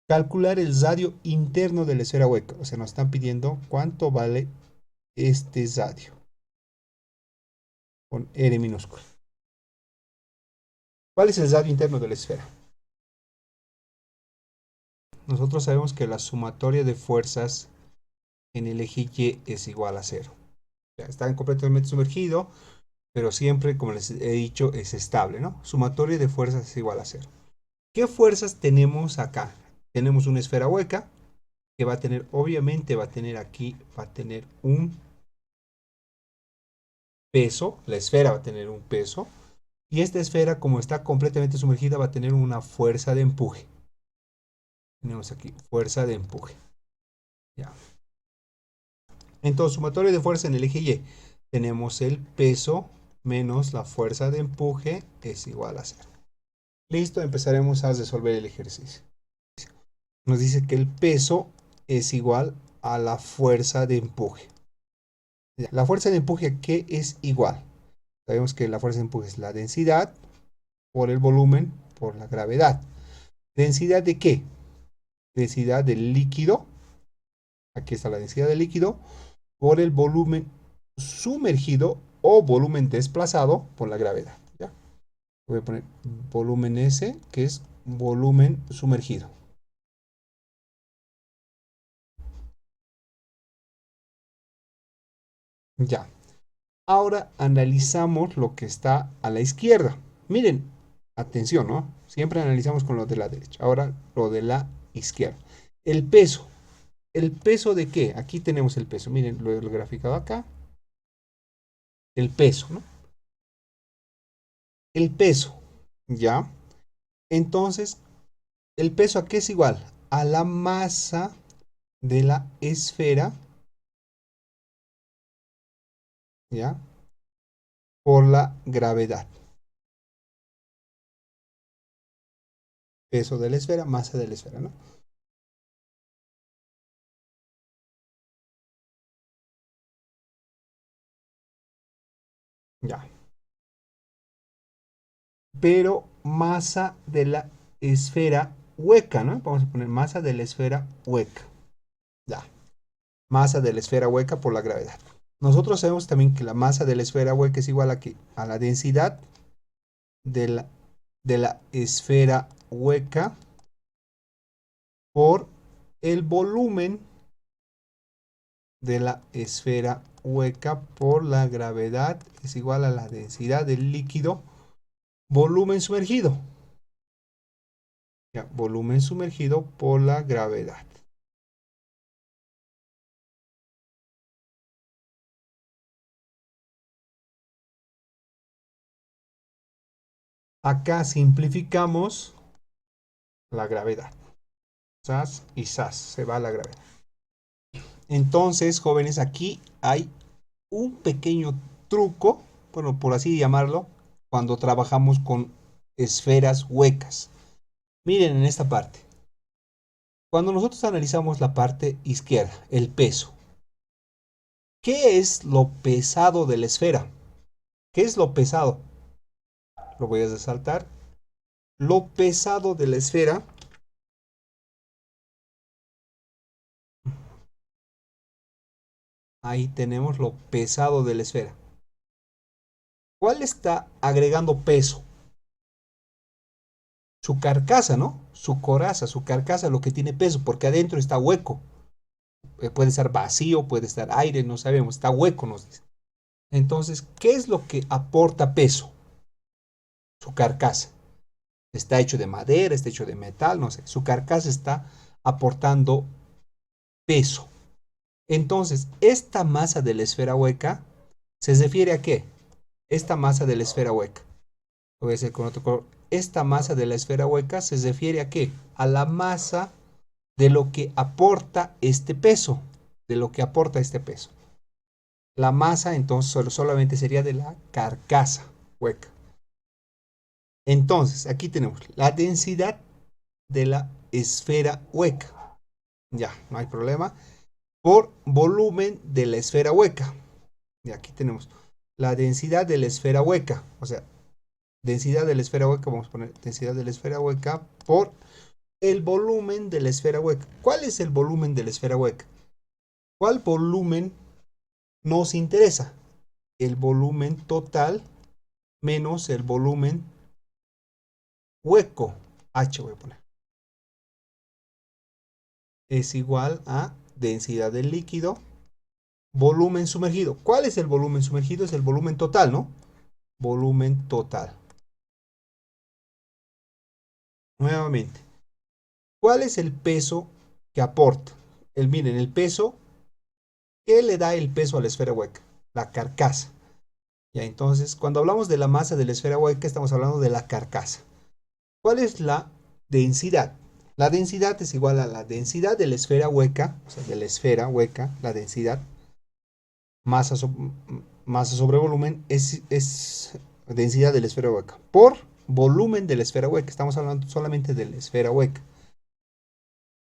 Calcular el radio interno de la esfera hueca. O sea, nos están pidiendo cuánto vale este radio. Con R minúscula. ¿Cuál es el radio interno de la esfera? Nosotros sabemos que la sumatoria de fuerzas en el eje Y es igual a 0. Ya está completamente sumergido, pero siempre, como les he dicho, es estable, ¿no? Sumatoria de fuerzas es igual a 0. ¿Qué fuerzas tenemos acá? Tenemos una esfera hueca que va a tener, obviamente va a tener aquí, va a tener un peso, la esfera va a tener un peso, y esta esfera, como está completamente sumergida, va a tener una fuerza de empuje. Tenemos aquí fuerza de empuje. Ya. Entonces, sumatoria de fuerza en el eje Y. Tenemos el peso menos la fuerza de empuje es igual a 0. Listo, empezaremos a resolver el ejercicio. Nos dice que el peso es igual a la fuerza de empuje. La fuerza de empuje, ¿a qué es igual? Sabemos que la fuerza de empuje es la densidad por el volumen por la gravedad. ¿Densidad de qué? Densidad del líquido. Aquí está la densidad del líquido por el volumen sumergido o volumen desplazado por la gravedad. ¿Ya? Voy a poner volumen S, que es volumen sumergido. Ya. Ahora analizamos lo que está a la izquierda. Miren, atención, ¿no? Siempre analizamos con lo de la derecha. Ahora lo de la izquierda. El peso. ¿El peso de qué? Aquí tenemos el peso. Miren, lo he graficado acá. El peso, ¿no? El peso, ¿ya? Entonces, ¿el peso a qué es igual? A la masa de la esfera, ¿ya? Por la gravedad. Peso de la esfera, masa de la esfera, ¿no? Ya. Pero masa de la esfera hueca, ¿no? Vamos a poner masa de la esfera hueca. Ya. Masa de la esfera hueca por la gravedad. Nosotros sabemos también que la masa de la esfera hueca es igual a la densidad de la esfera hueca por el volumen de la esfera hueca por la gravedad es igual a la densidad del líquido volumen sumergido. Ya, volumen sumergido por la gravedad. Acá simplificamos la gravedad. Sas y sas, se va la gravedad. Entonces, jóvenes, aquí hay un pequeño truco, bueno, por así llamarlo, cuando trabajamos con esferas huecas. Miren en esta parte. Cuando nosotros analizamos la parte izquierda, el peso, ¿qué es lo pesado de la esfera? ¿Qué es lo pesado? Lo voy a resaltar. Lo pesado de la esfera, ahí tenemos lo pesado de la esfera. ¿Cuál está agregando peso? Su carcasa, ¿no? Su coraza, su carcasa, lo que tiene peso, porque adentro está hueco. Puede estar vacío, puede estar aire, no sabemos, está hueco, nos dice. Entonces, ¿qué es lo que aporta peso? Su carcasa. Está hecho de madera, está hecho de metal, no sé. Su carcasa está aportando peso. Entonces, esta masa de la esfera hueca se refiere a qué? Esta masa de la esfera hueca. Lo voy a hacer con otro color. Esta masa de la esfera hueca se refiere a qué? A la masa de lo que aporta este peso. De lo que aporta este peso. La masa entonces solamente sería de la carcasa hueca. Entonces, aquí tenemos la densidad de la esfera hueca. Ya, no hay problema. Por volumen de la esfera hueca. Y aquí tenemos la densidad de la esfera hueca. O sea, densidad de la esfera hueca, vamos a poner densidad de la esfera hueca por el volumen de la esfera hueca. ¿Cuál es el volumen de la esfera hueca? ¿Cuál volumen nos interesa? El volumen total menos el volumen hueco. H voy a poner. Es igual a densidad del líquido, volumen sumergido. ¿Cuál es el volumen sumergido? Es el volumen total, ¿no? Volumen total. Nuevamente, ¿cuál es el peso que aporta? Miren, el peso, ¿qué le da el peso a la esfera hueca? La carcasa. Ya, entonces, cuando hablamos de la masa de la esfera hueca, estamos hablando de la carcasa. ¿Cuál es la densidad? La densidad es igual a la densidad de la esfera hueca, o sea, de la esfera hueca, la densidad, masa, masa sobre volumen, es densidad de la esfera hueca, por volumen de la esfera hueca. Estamos hablando solamente de la esfera hueca.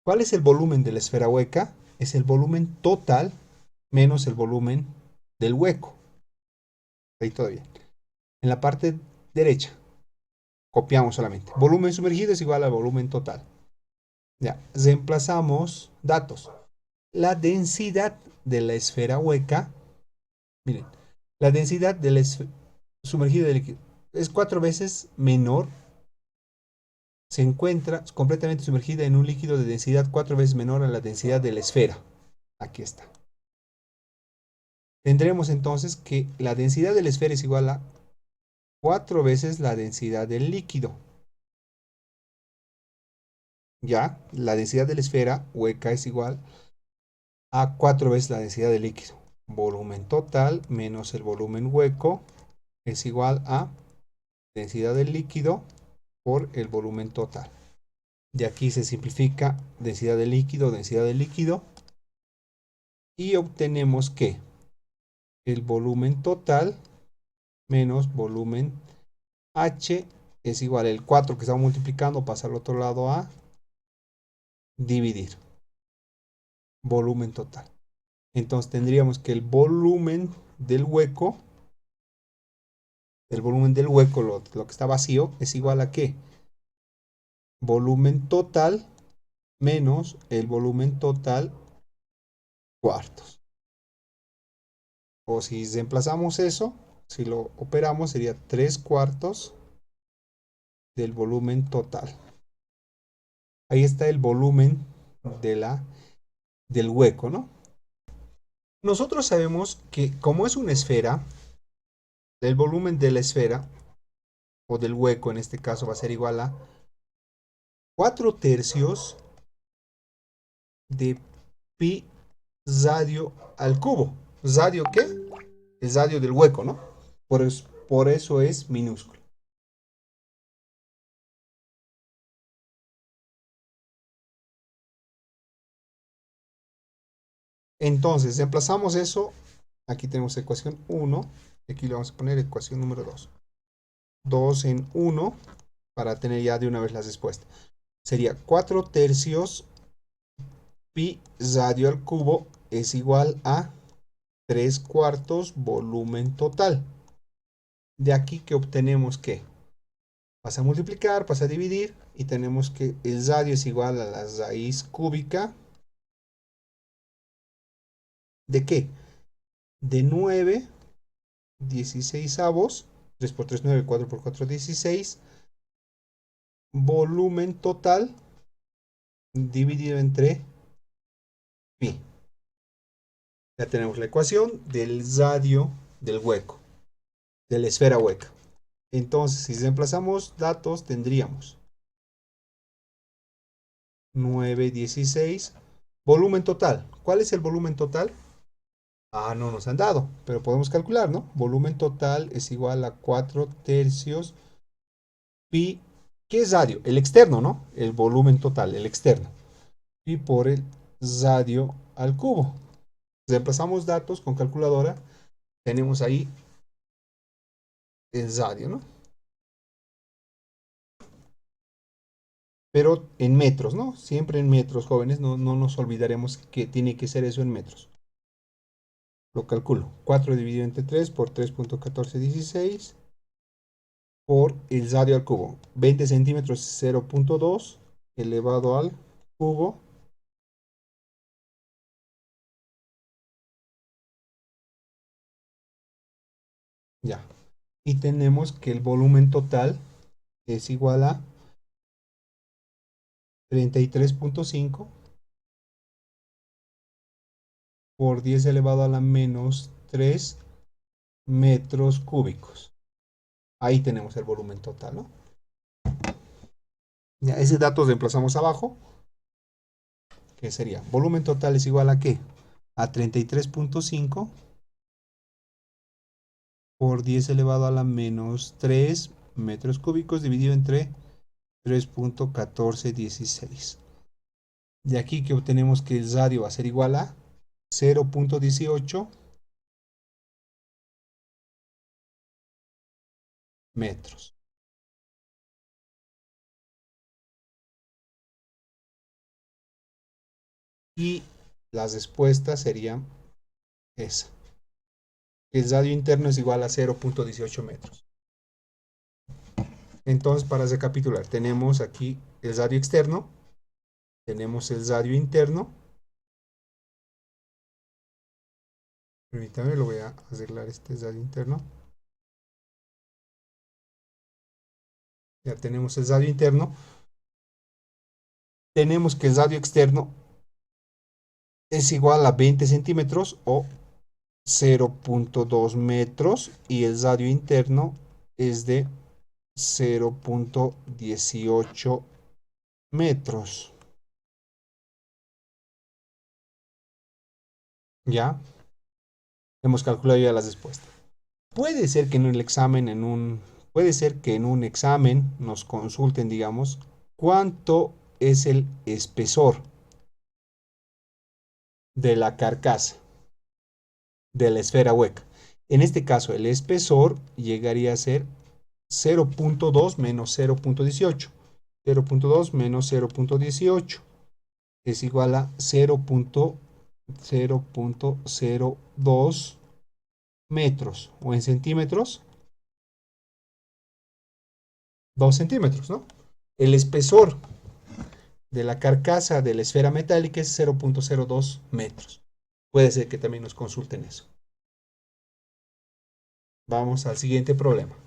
¿Cuál es el volumen de la esfera hueca? Es el volumen total menos el volumen del hueco. Ahí todavía. En la parte derecha, copiamos solamente. Volumen sumergido es igual al volumen total. Ya, reemplazamos datos. La densidad de la esfera hueca, miren, la densidad de la sumergida de líquido es 4 veces menor, se encuentra completamente sumergida en un líquido de densidad 4 veces menor a la densidad de la esfera. Aquí está. Tendremos entonces que la densidad de la esfera es igual a 4 veces la densidad del líquido. Ya, la densidad de la esfera hueca es igual a 4 veces la densidad del líquido. Volumen total menos el volumen hueco es igual a densidad del líquido por el volumen total. De aquí se simplifica densidad del líquido y obtenemos que el volumen total menos volumen H es igual al 4 que estamos multiplicando, pasa al otro lado a dividir volumen total. Entonces tendríamos que el volumen del hueco, lo que está vacío, es igual a ¿qué? Volumen total menos el volumen total cuartos. O si reemplazamos eso, si lo operamos, sería 3 cuartos del volumen total. Ahí está el volumen del hueco, ¿no? Nosotros sabemos que como es una esfera, el volumen de la esfera, o del hueco en este caso, va a ser igual a 4 tercios de pi radio al cubo. ¿Radio qué? El radio del hueco, ¿no? Por eso es minúsculo. Entonces, reemplazamos eso. Aquí tenemos ecuación 1. Aquí le vamos a poner ecuación número 2. 2 en 1 para tener ya de una vez la respuesta. Sería 4 tercios pi radio al cubo es igual a 3 cuartos volumen total. De aquí que obtenemos que pasa a multiplicar, pasa a dividir y tenemos que el radio es igual a la raíz cúbica ¿de qué? De 9 16avos, 3 por 3 9, 4 por 4 16, volumen total dividido entre pi. Ya tenemos la ecuación del radio del hueco, de la esfera hueca. Entonces, si reemplazamos datos, tendríamos 9 16 Volumen total. ¿Cuál es el volumen total? Ah, no nos han dado, pero podemos calcular, ¿no? Volumen total es igual a 4 tercios pi. ¿Qué es radio? El externo, ¿no? El volumen total, el externo. Pi por el radio al cubo. Reemplazamos datos con calculadora. Tenemos ahí el radio, ¿no? Pero en metros, ¿no? Siempre en metros, jóvenes. No nos olvidaremos que tiene que ser eso en metros. Lo calculo. 4 dividido entre 3 por 3.1416 por el radio al cubo. 20 centímetros 0.2 elevado al cubo. Ya. Y tenemos que el volumen total es igual a 33.5 por 10 elevado a la menos 3 metros cúbicos. Ahí tenemos el volumen total, ¿no? Ya, ese dato lo reemplazamos abajo, que sería volumen total es igual a ¿qué? A 33.5 por 10 elevado a la menos 3 metros cúbicos dividido entre 3.1416. De aquí que obtenemos que el radio va a ser igual a 0.18 metros. Y las respuestas serían esa. El radio interno es igual a 0.18 metros. Entonces, para recapitular, tenemos aquí el radio externo, tenemos el radio interno. Permítame, lo voy a arreglar este radio interno. Ya tenemos el radio interno. Tenemos que el radio externo es igual a 20 centímetros o 0.2 metros y el radio interno es de 0.18 metros. ¿Ya? Hemos calculado ya las respuestas. Puede ser que en el examen, puede ser que en un examen nos consulten, digamos, cuánto es el espesor de la carcasa de la esfera hueca. En este caso, el espesor llegaría a ser 0.2 menos 0.18. 0.2 menos 0.18 es igual a 0.002 metros o en centímetros 2 centímetros, ¿no? El espesor de la carcasa de la esfera metálica es 0.02 metros. Puede ser que también nos consulten eso. Vamos al siguiente problema.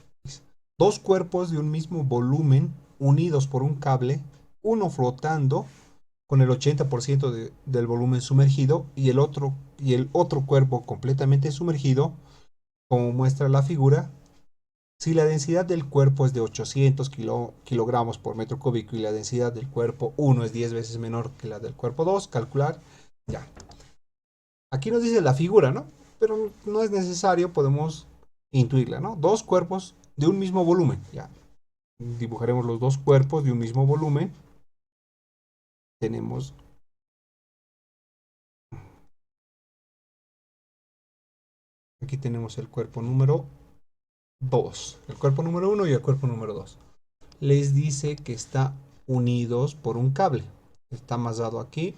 Dos cuerpos de un mismo volumen unidos por un cable, uno flotando con el 80% del volumen sumergido y el otro cuerpo completamente sumergido, como muestra la figura. Si la densidad del cuerpo es de 800 kilogramos por metro cúbico y la densidad del cuerpo 1 es 10 veces menor que la del cuerpo 2, calcular. Ya. Aquí nos dice la figura, ¿no? Pero no es necesario, podemos intuirla, ¿no? Dos cuerpos de un mismo volumen. Ya. Dibujaremos los dos cuerpos de un mismo volumen. Tenemos aquí tenemos el cuerpo número 2, el cuerpo número 1 y el cuerpo número 2. Les dice que está unidos por un cable. Está amasado aquí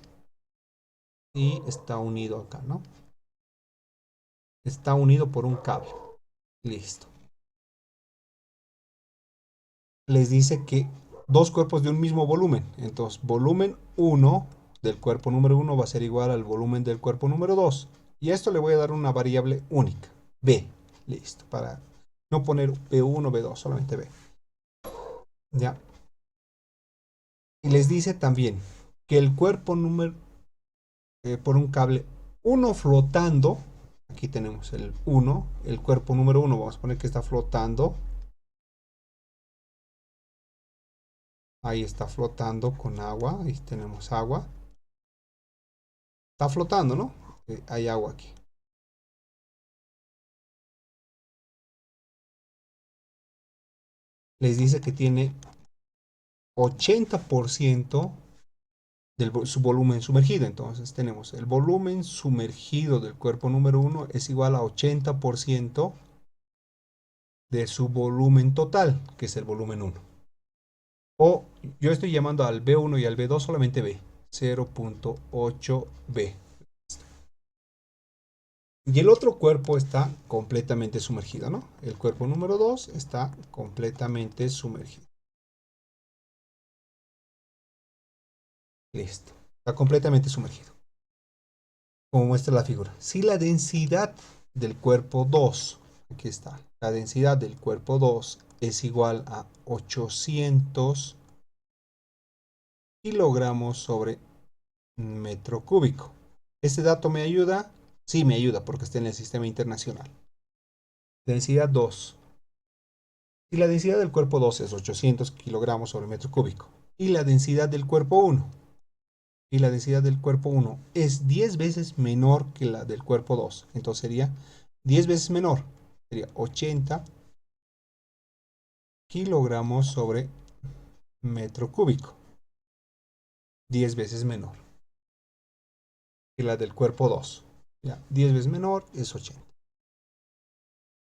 y está unido acá, ¿no? Está unido por un cable. Listo. Les dice que dos cuerpos de un mismo volumen. Entonces, volumen 1 del cuerpo número 1 va a ser igual al volumen del cuerpo número 2. Y a esto le voy a dar una variable única, B. Listo, para no poner B1, B2, solamente B. Ya. Y les dice también que el cuerpo número por un cable 1 flotando, aquí tenemos el 1, el cuerpo número 1, vamos a poner que está flotando. Ahí está flotando con agua, ahí tenemos agua. está flotando, ¿no? Hay agua aquí. Les dice que tiene 80% de su volumen sumergido. Entonces tenemos el volumen sumergido del cuerpo número 1 es igual a 80% de su volumen total, que es el volumen 1. O yo estoy llamando al B1 y al B2 solamente B, 0.8B. Y el otro cuerpo está completamente sumergido, ¿no? El cuerpo número 2 está completamente sumergido. Listo. Está completamente sumergido. Como muestra la figura. Si la densidad del cuerpo 2, aquí está, la densidad del cuerpo 2 es igual a 800 kilogramos sobre metro cúbico. ¿Este dato me ayuda? Sí, me ayuda porque está en el sistema internacional. Densidad 2. Si la densidad del cuerpo 2 es 800 kilogramos sobre metro cúbico y la densidad del cuerpo 1 es 10 veces menor que la del cuerpo 2, entonces sería 10 veces menor, sería 80 kilogramos sobre metro cúbico, 10 veces menor que la del cuerpo 2. Ya, 10 veces menor es 80.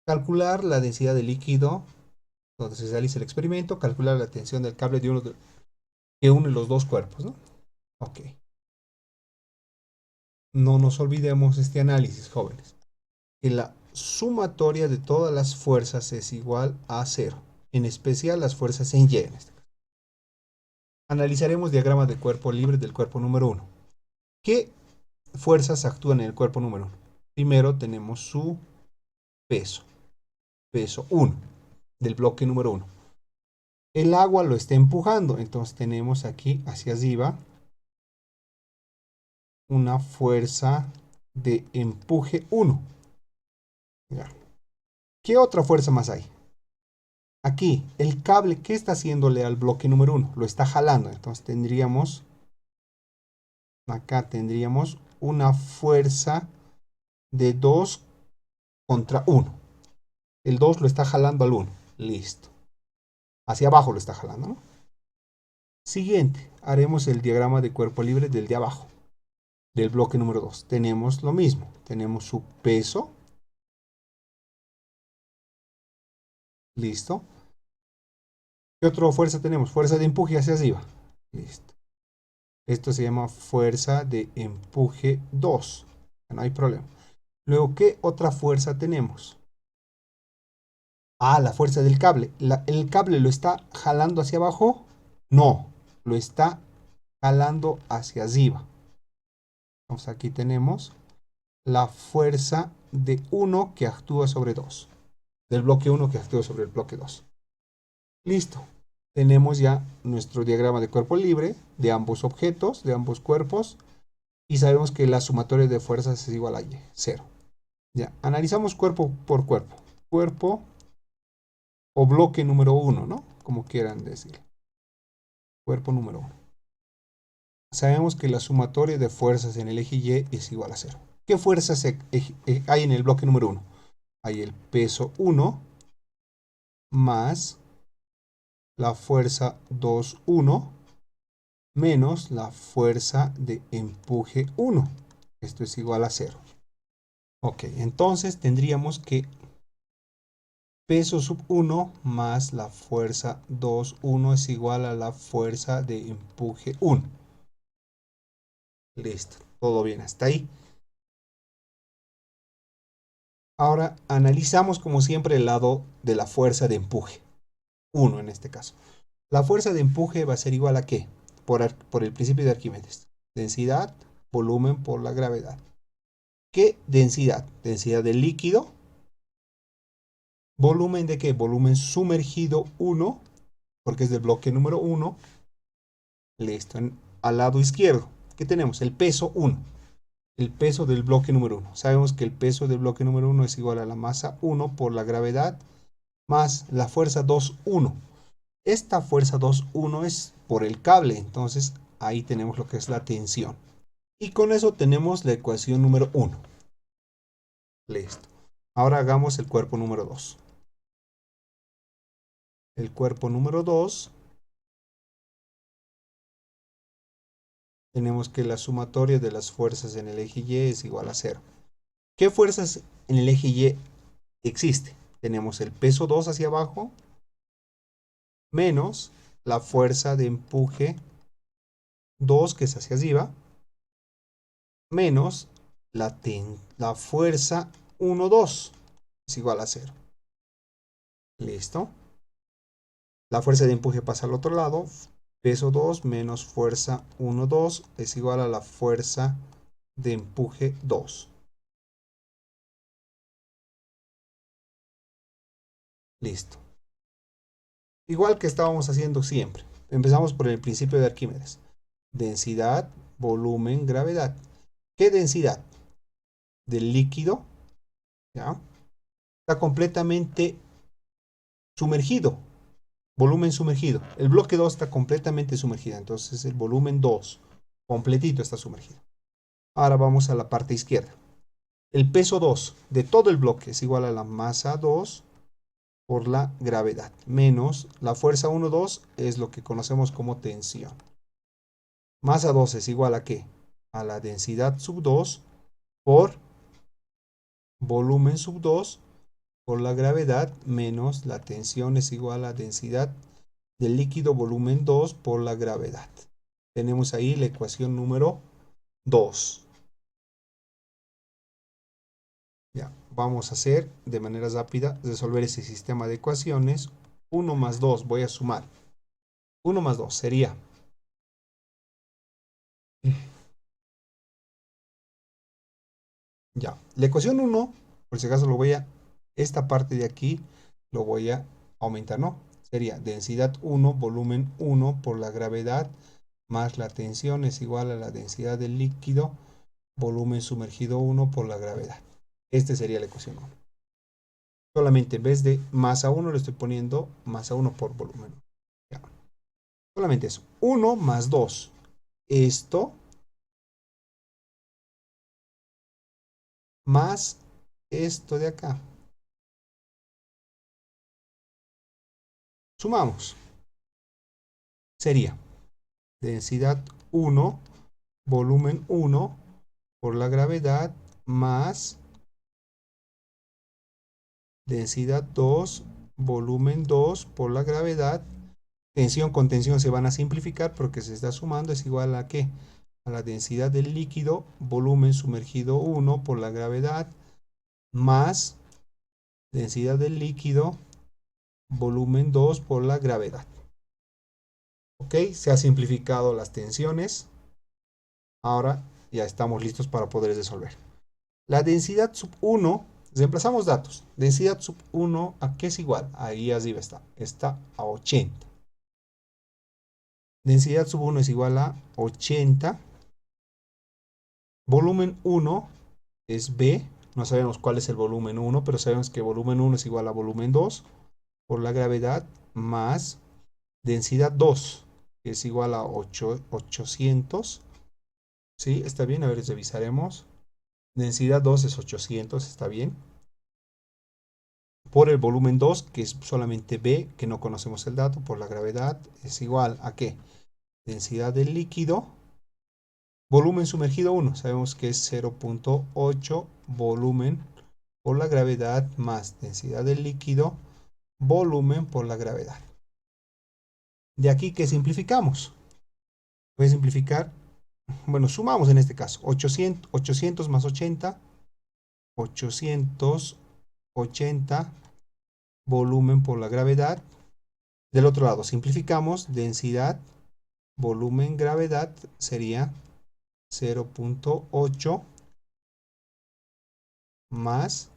Calcular la densidad del líquido donde se realiza el experimento, calcular la tensión del cable que une los dos cuerpos, ¿no? Ok. No nos olvidemos este análisis, jóvenes, que la sumatoria de todas las fuerzas es igual a 0, en especial las fuerzas en Y. Analizaremos diagrama de cuerpo libre del cuerpo número 1. ¿Qué fuerzas actúan en el cuerpo número 1? Primero tenemos su peso, peso 1, del bloque número 1. El agua lo está empujando, entonces tenemos aquí hacia arriba una fuerza de empuje 1. ¿Qué otra fuerza más hay? Aquí, el cable, ¿qué está haciéndole al bloque número 1? Lo está jalando, entonces acá tendríamos una fuerza de 2 contra 1. El 2 lo está jalando al 1. Listo. Hacia abajo lo está jalando, ¿no? Siguiente, haremos el diagrama de cuerpo libre del de abajo, del bloque número 2. Tenemos lo mismo. Tenemos su peso. Listo. ¿Qué otra fuerza tenemos? Fuerza de empuje hacia arriba. Listo. Esto se llama fuerza de empuje 2. No hay problema. Luego, ¿qué otra fuerza tenemos? Ah, la fuerza del cable. ¿El cable lo está jalando hacia abajo? No, lo está jalando hacia arriba. Entonces aquí tenemos la fuerza de 1 que actúa sobre 2. Del bloque 1 que actúa sobre el bloque 2. Listo. Tenemos ya nuestro diagrama de cuerpo libre de ambos objetos, de ambos cuerpos. Y sabemos que la sumatoria de fuerzas es igual a Y, 0. Ya, analizamos cuerpo por cuerpo. Cuerpo o bloque número 1, ¿no? Como quieran decir. Cuerpo número 1. Sabemos que la sumatoria de fuerzas en el eje Y es igual a 0. ¿Qué fuerzas hay en el bloque número 1? Hay el peso 1 más la fuerza 2,1 menos la fuerza de empuje 1. Esto es igual a 0. Ok, entonces tendríamos que peso sub 1 más la fuerza 2,1 es igual a la fuerza de empuje 1. Listo, todo bien hasta ahí. Ahora analizamos como siempre el lado de la fuerza de empuje. 1 en este caso. La fuerza de empuje va a ser igual a ¿qué? Por el principio de Arquímedes. Densidad, volumen por la gravedad. ¿Qué densidad? Densidad del líquido. ¿Volumen de qué? Volumen sumergido 1, porque es del bloque número 1. Listo. Al lado izquierdo, ¿qué tenemos? El peso 1. El peso del bloque número 1. Sabemos que el peso del bloque número 1 es igual a la masa 1 por la gravedad más la fuerza 2,1. Esta fuerza 2,1 es por el cable, entonces ahí tenemos lo que es la tensión. Y con eso tenemos la ecuación número 1. Listo. Ahora hagamos el cuerpo número 2. El cuerpo número 2, tenemos que la sumatoria de las fuerzas en el eje Y es igual a 0. ¿Qué fuerzas en el eje Y existe? Tenemos el peso 2 hacia abajo, menos la fuerza de empuje 2, que es hacia arriba, menos la fuerza 1, 2, es igual a 0. Listo. La fuerza de empuje pasa al otro lado. Peso 2 menos fuerza 1, 2 es igual a la fuerza de empuje 2. Listo. Igual que estábamos haciendo siempre. Empezamos por el principio de Arquímedes. Densidad, volumen, gravedad. ¿Qué densidad? Del líquido, ¿ya? Está completamente sumergido. Volumen sumergido. El bloque 2 está completamente sumergido. Entonces el volumen 2 completito está sumergido. Ahora vamos a la parte izquierda. El peso 2 de todo el bloque es igual a la masa 2 por la gravedad, menos la fuerza 1, 2 es lo que conocemos como tensión. Masa 2 es igual a ¿qué? A la densidad sub 2 por volumen sub 2 por la gravedad, menos la tensión es igual a densidad del líquido volumen 2 por la gravedad. Tenemos ahí la ecuación número 2. Ya, vamos a hacer de manera rápida, resolver ese sistema de ecuaciones. 1 más 2, voy a sumar. 1 más 2 sería. Ya, la ecuación 1, por si acaso esta parte de aquí lo voy a aumentar, ¿no? Sería densidad 1, volumen 1 por la gravedad, más la tensión es igual a la densidad del líquido, volumen sumergido 1 por la gravedad. Este sería la ecuación 1. Solamente en vez de masa 1 le estoy poniendo masa 1 por volumen. Ya. Solamente eso. 1 más 2. Esto más esto de acá. Sumamos. Sería densidad 1, volumen 1 por la gravedad más densidad 2, volumen 2 por la gravedad. Tensión con tensión se van a simplificar porque se está sumando, es igual a ¿qué? A la densidad del líquido, volumen sumergido 1 por la gravedad, más densidad del líquido, volumen 2 por la gravedad. Ok, se han simplificado las tensiones. Ahora ya estamos listos para poder resolver. La densidad sub 1, reemplazamos datos. Densidad sub 1, ¿a qué es igual? Ahí arriba está. Está a 80. Densidad sub 1 es igual a 80. Volumen 1 es B. No sabemos cuál es el volumen 1, pero sabemos que volumen 1 es igual a volumen 2 por la gravedad más densidad 2, que es igual a 800. ¿Sí? ¿Está bien? A ver, revisaremos. Densidad 2 es 800, ¿está bien? Por el volumen 2, que es solamente B, que no conocemos el dato, por la gravedad, es igual a ¿qué? Densidad del líquido. Volumen sumergido 1, sabemos que es 0.8 volumen por la gravedad más densidad del líquido, volumen por la gravedad. De aquí que simplificamos. Voy a simplificar, bueno, sumamos en este caso, 800 más 80, 880 volumen por la gravedad. Del otro lado, simplificamos, densidad, volumen, gravedad sería 0.8 más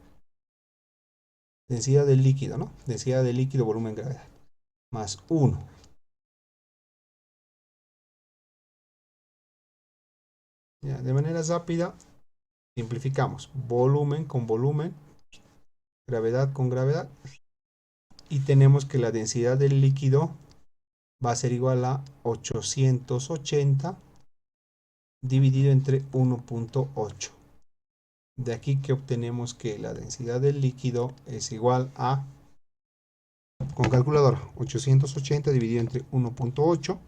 densidad del líquido, ¿no? Densidad del líquido, volumen, gravedad, más 1. Ya, de manera rápida, simplificamos volumen con volumen, gravedad con gravedad, y tenemos que la densidad del líquido va a ser igual a 880 dividido entre 1.8. De aquí que obtenemos que la densidad del líquido es igual a, con calculadora, 880 dividido entre 1.8.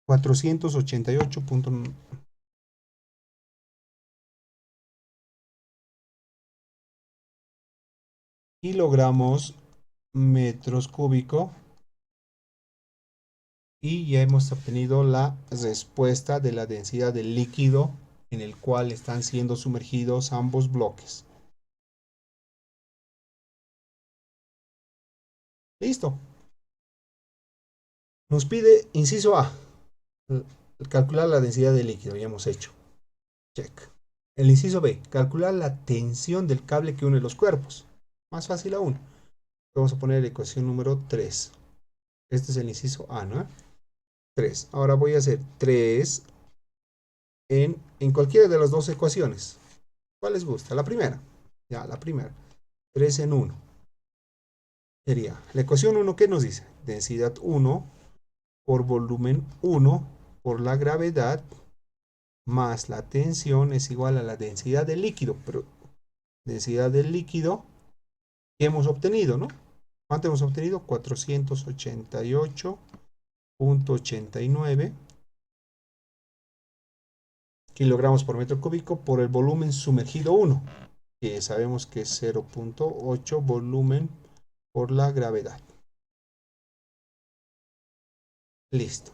488 kilogramos metros cúbicos, y ya hemos obtenido la respuesta de la densidad del líquido en el cual están siendo sumergidos ambos bloques. Listo. Nos pide, inciso A, calcular la densidad del líquido. Ya hemos hecho. Check. El inciso B, calcular la tensión del cable que une los cuerpos. Más fácil aún. Vamos a poner la ecuación número 3. Este es el inciso A, ¿no? 3. Ahora voy a hacer 3 en cualquiera de las dos ecuaciones. ¿Cuál les gusta? La primera. Ya, la primera. 3 en 1. Sería la ecuación 1, ¿qué nos dice? Densidad 1 por volumen 1 por la gravedad más la tensión es igual a la densidad del líquido. Pero densidad del líquido que hemos obtenido, ¿no? ¿Cuánto hemos obtenido? 488.89 kilogramos por metro cúbico por el volumen sumergido 1, que sabemos que es 0.8 volumen por la gravedad. Listo.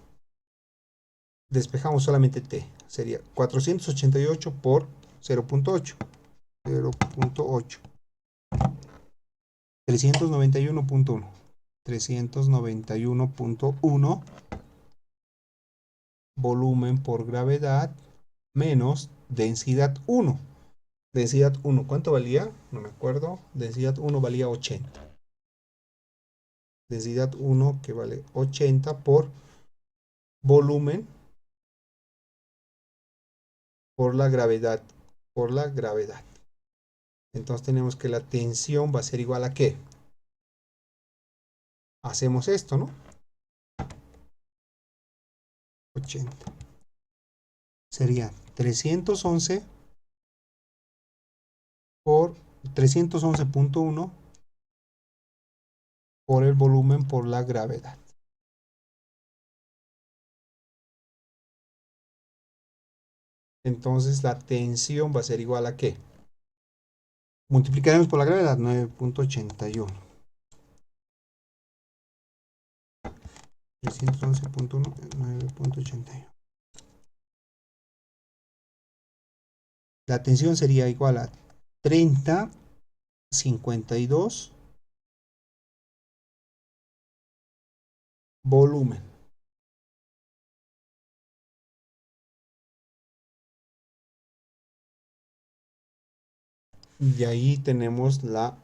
Despejamos solamente T. Sería 488 por 0.8. 0.8. 391.1. 391.1 volumen por gravedad menos densidad 1. Densidad 1, ¿cuánto valía? No me acuerdo. Densidad 1 valía 80. Densidad 1 que vale 80 por volumen por la gravedad. Por la gravedad. Entonces tenemos que la tensión va a ser igual a ¿qué? Hacemos esto, ¿no? 80. Sería 311 por 311.1 por el volumen por la gravedad. Entonces la tensión va a ser igual a ¿qué? Multiplicaremos por la gravedad, 9.81. 311.1, 9.81. La tensión sería igual a 30.52 volumen. Y ahí tenemos la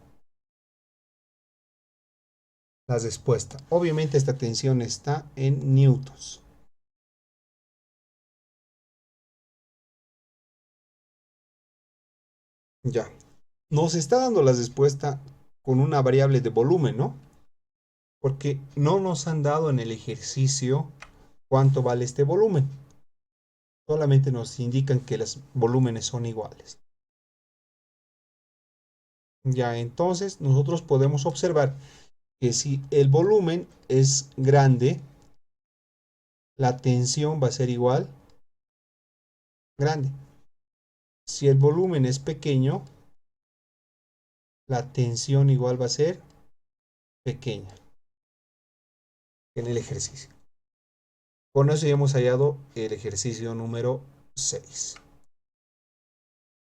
respuesta. Obviamente esta tensión está en newtons. Ya. Nos está dando la respuesta con una variable de volumen, ¿no? Porque no nos han dado en el ejercicio cuánto vale este volumen. Solamente nos indican que los volúmenes son iguales. Ya, entonces nosotros podemos observar que si el volumen es grande, la tensión va a ser igual, grande. Si el volumen es pequeño, la tensión igual va a ser pequeña en el ejercicio. Con eso ya hemos hallado el ejercicio número 6.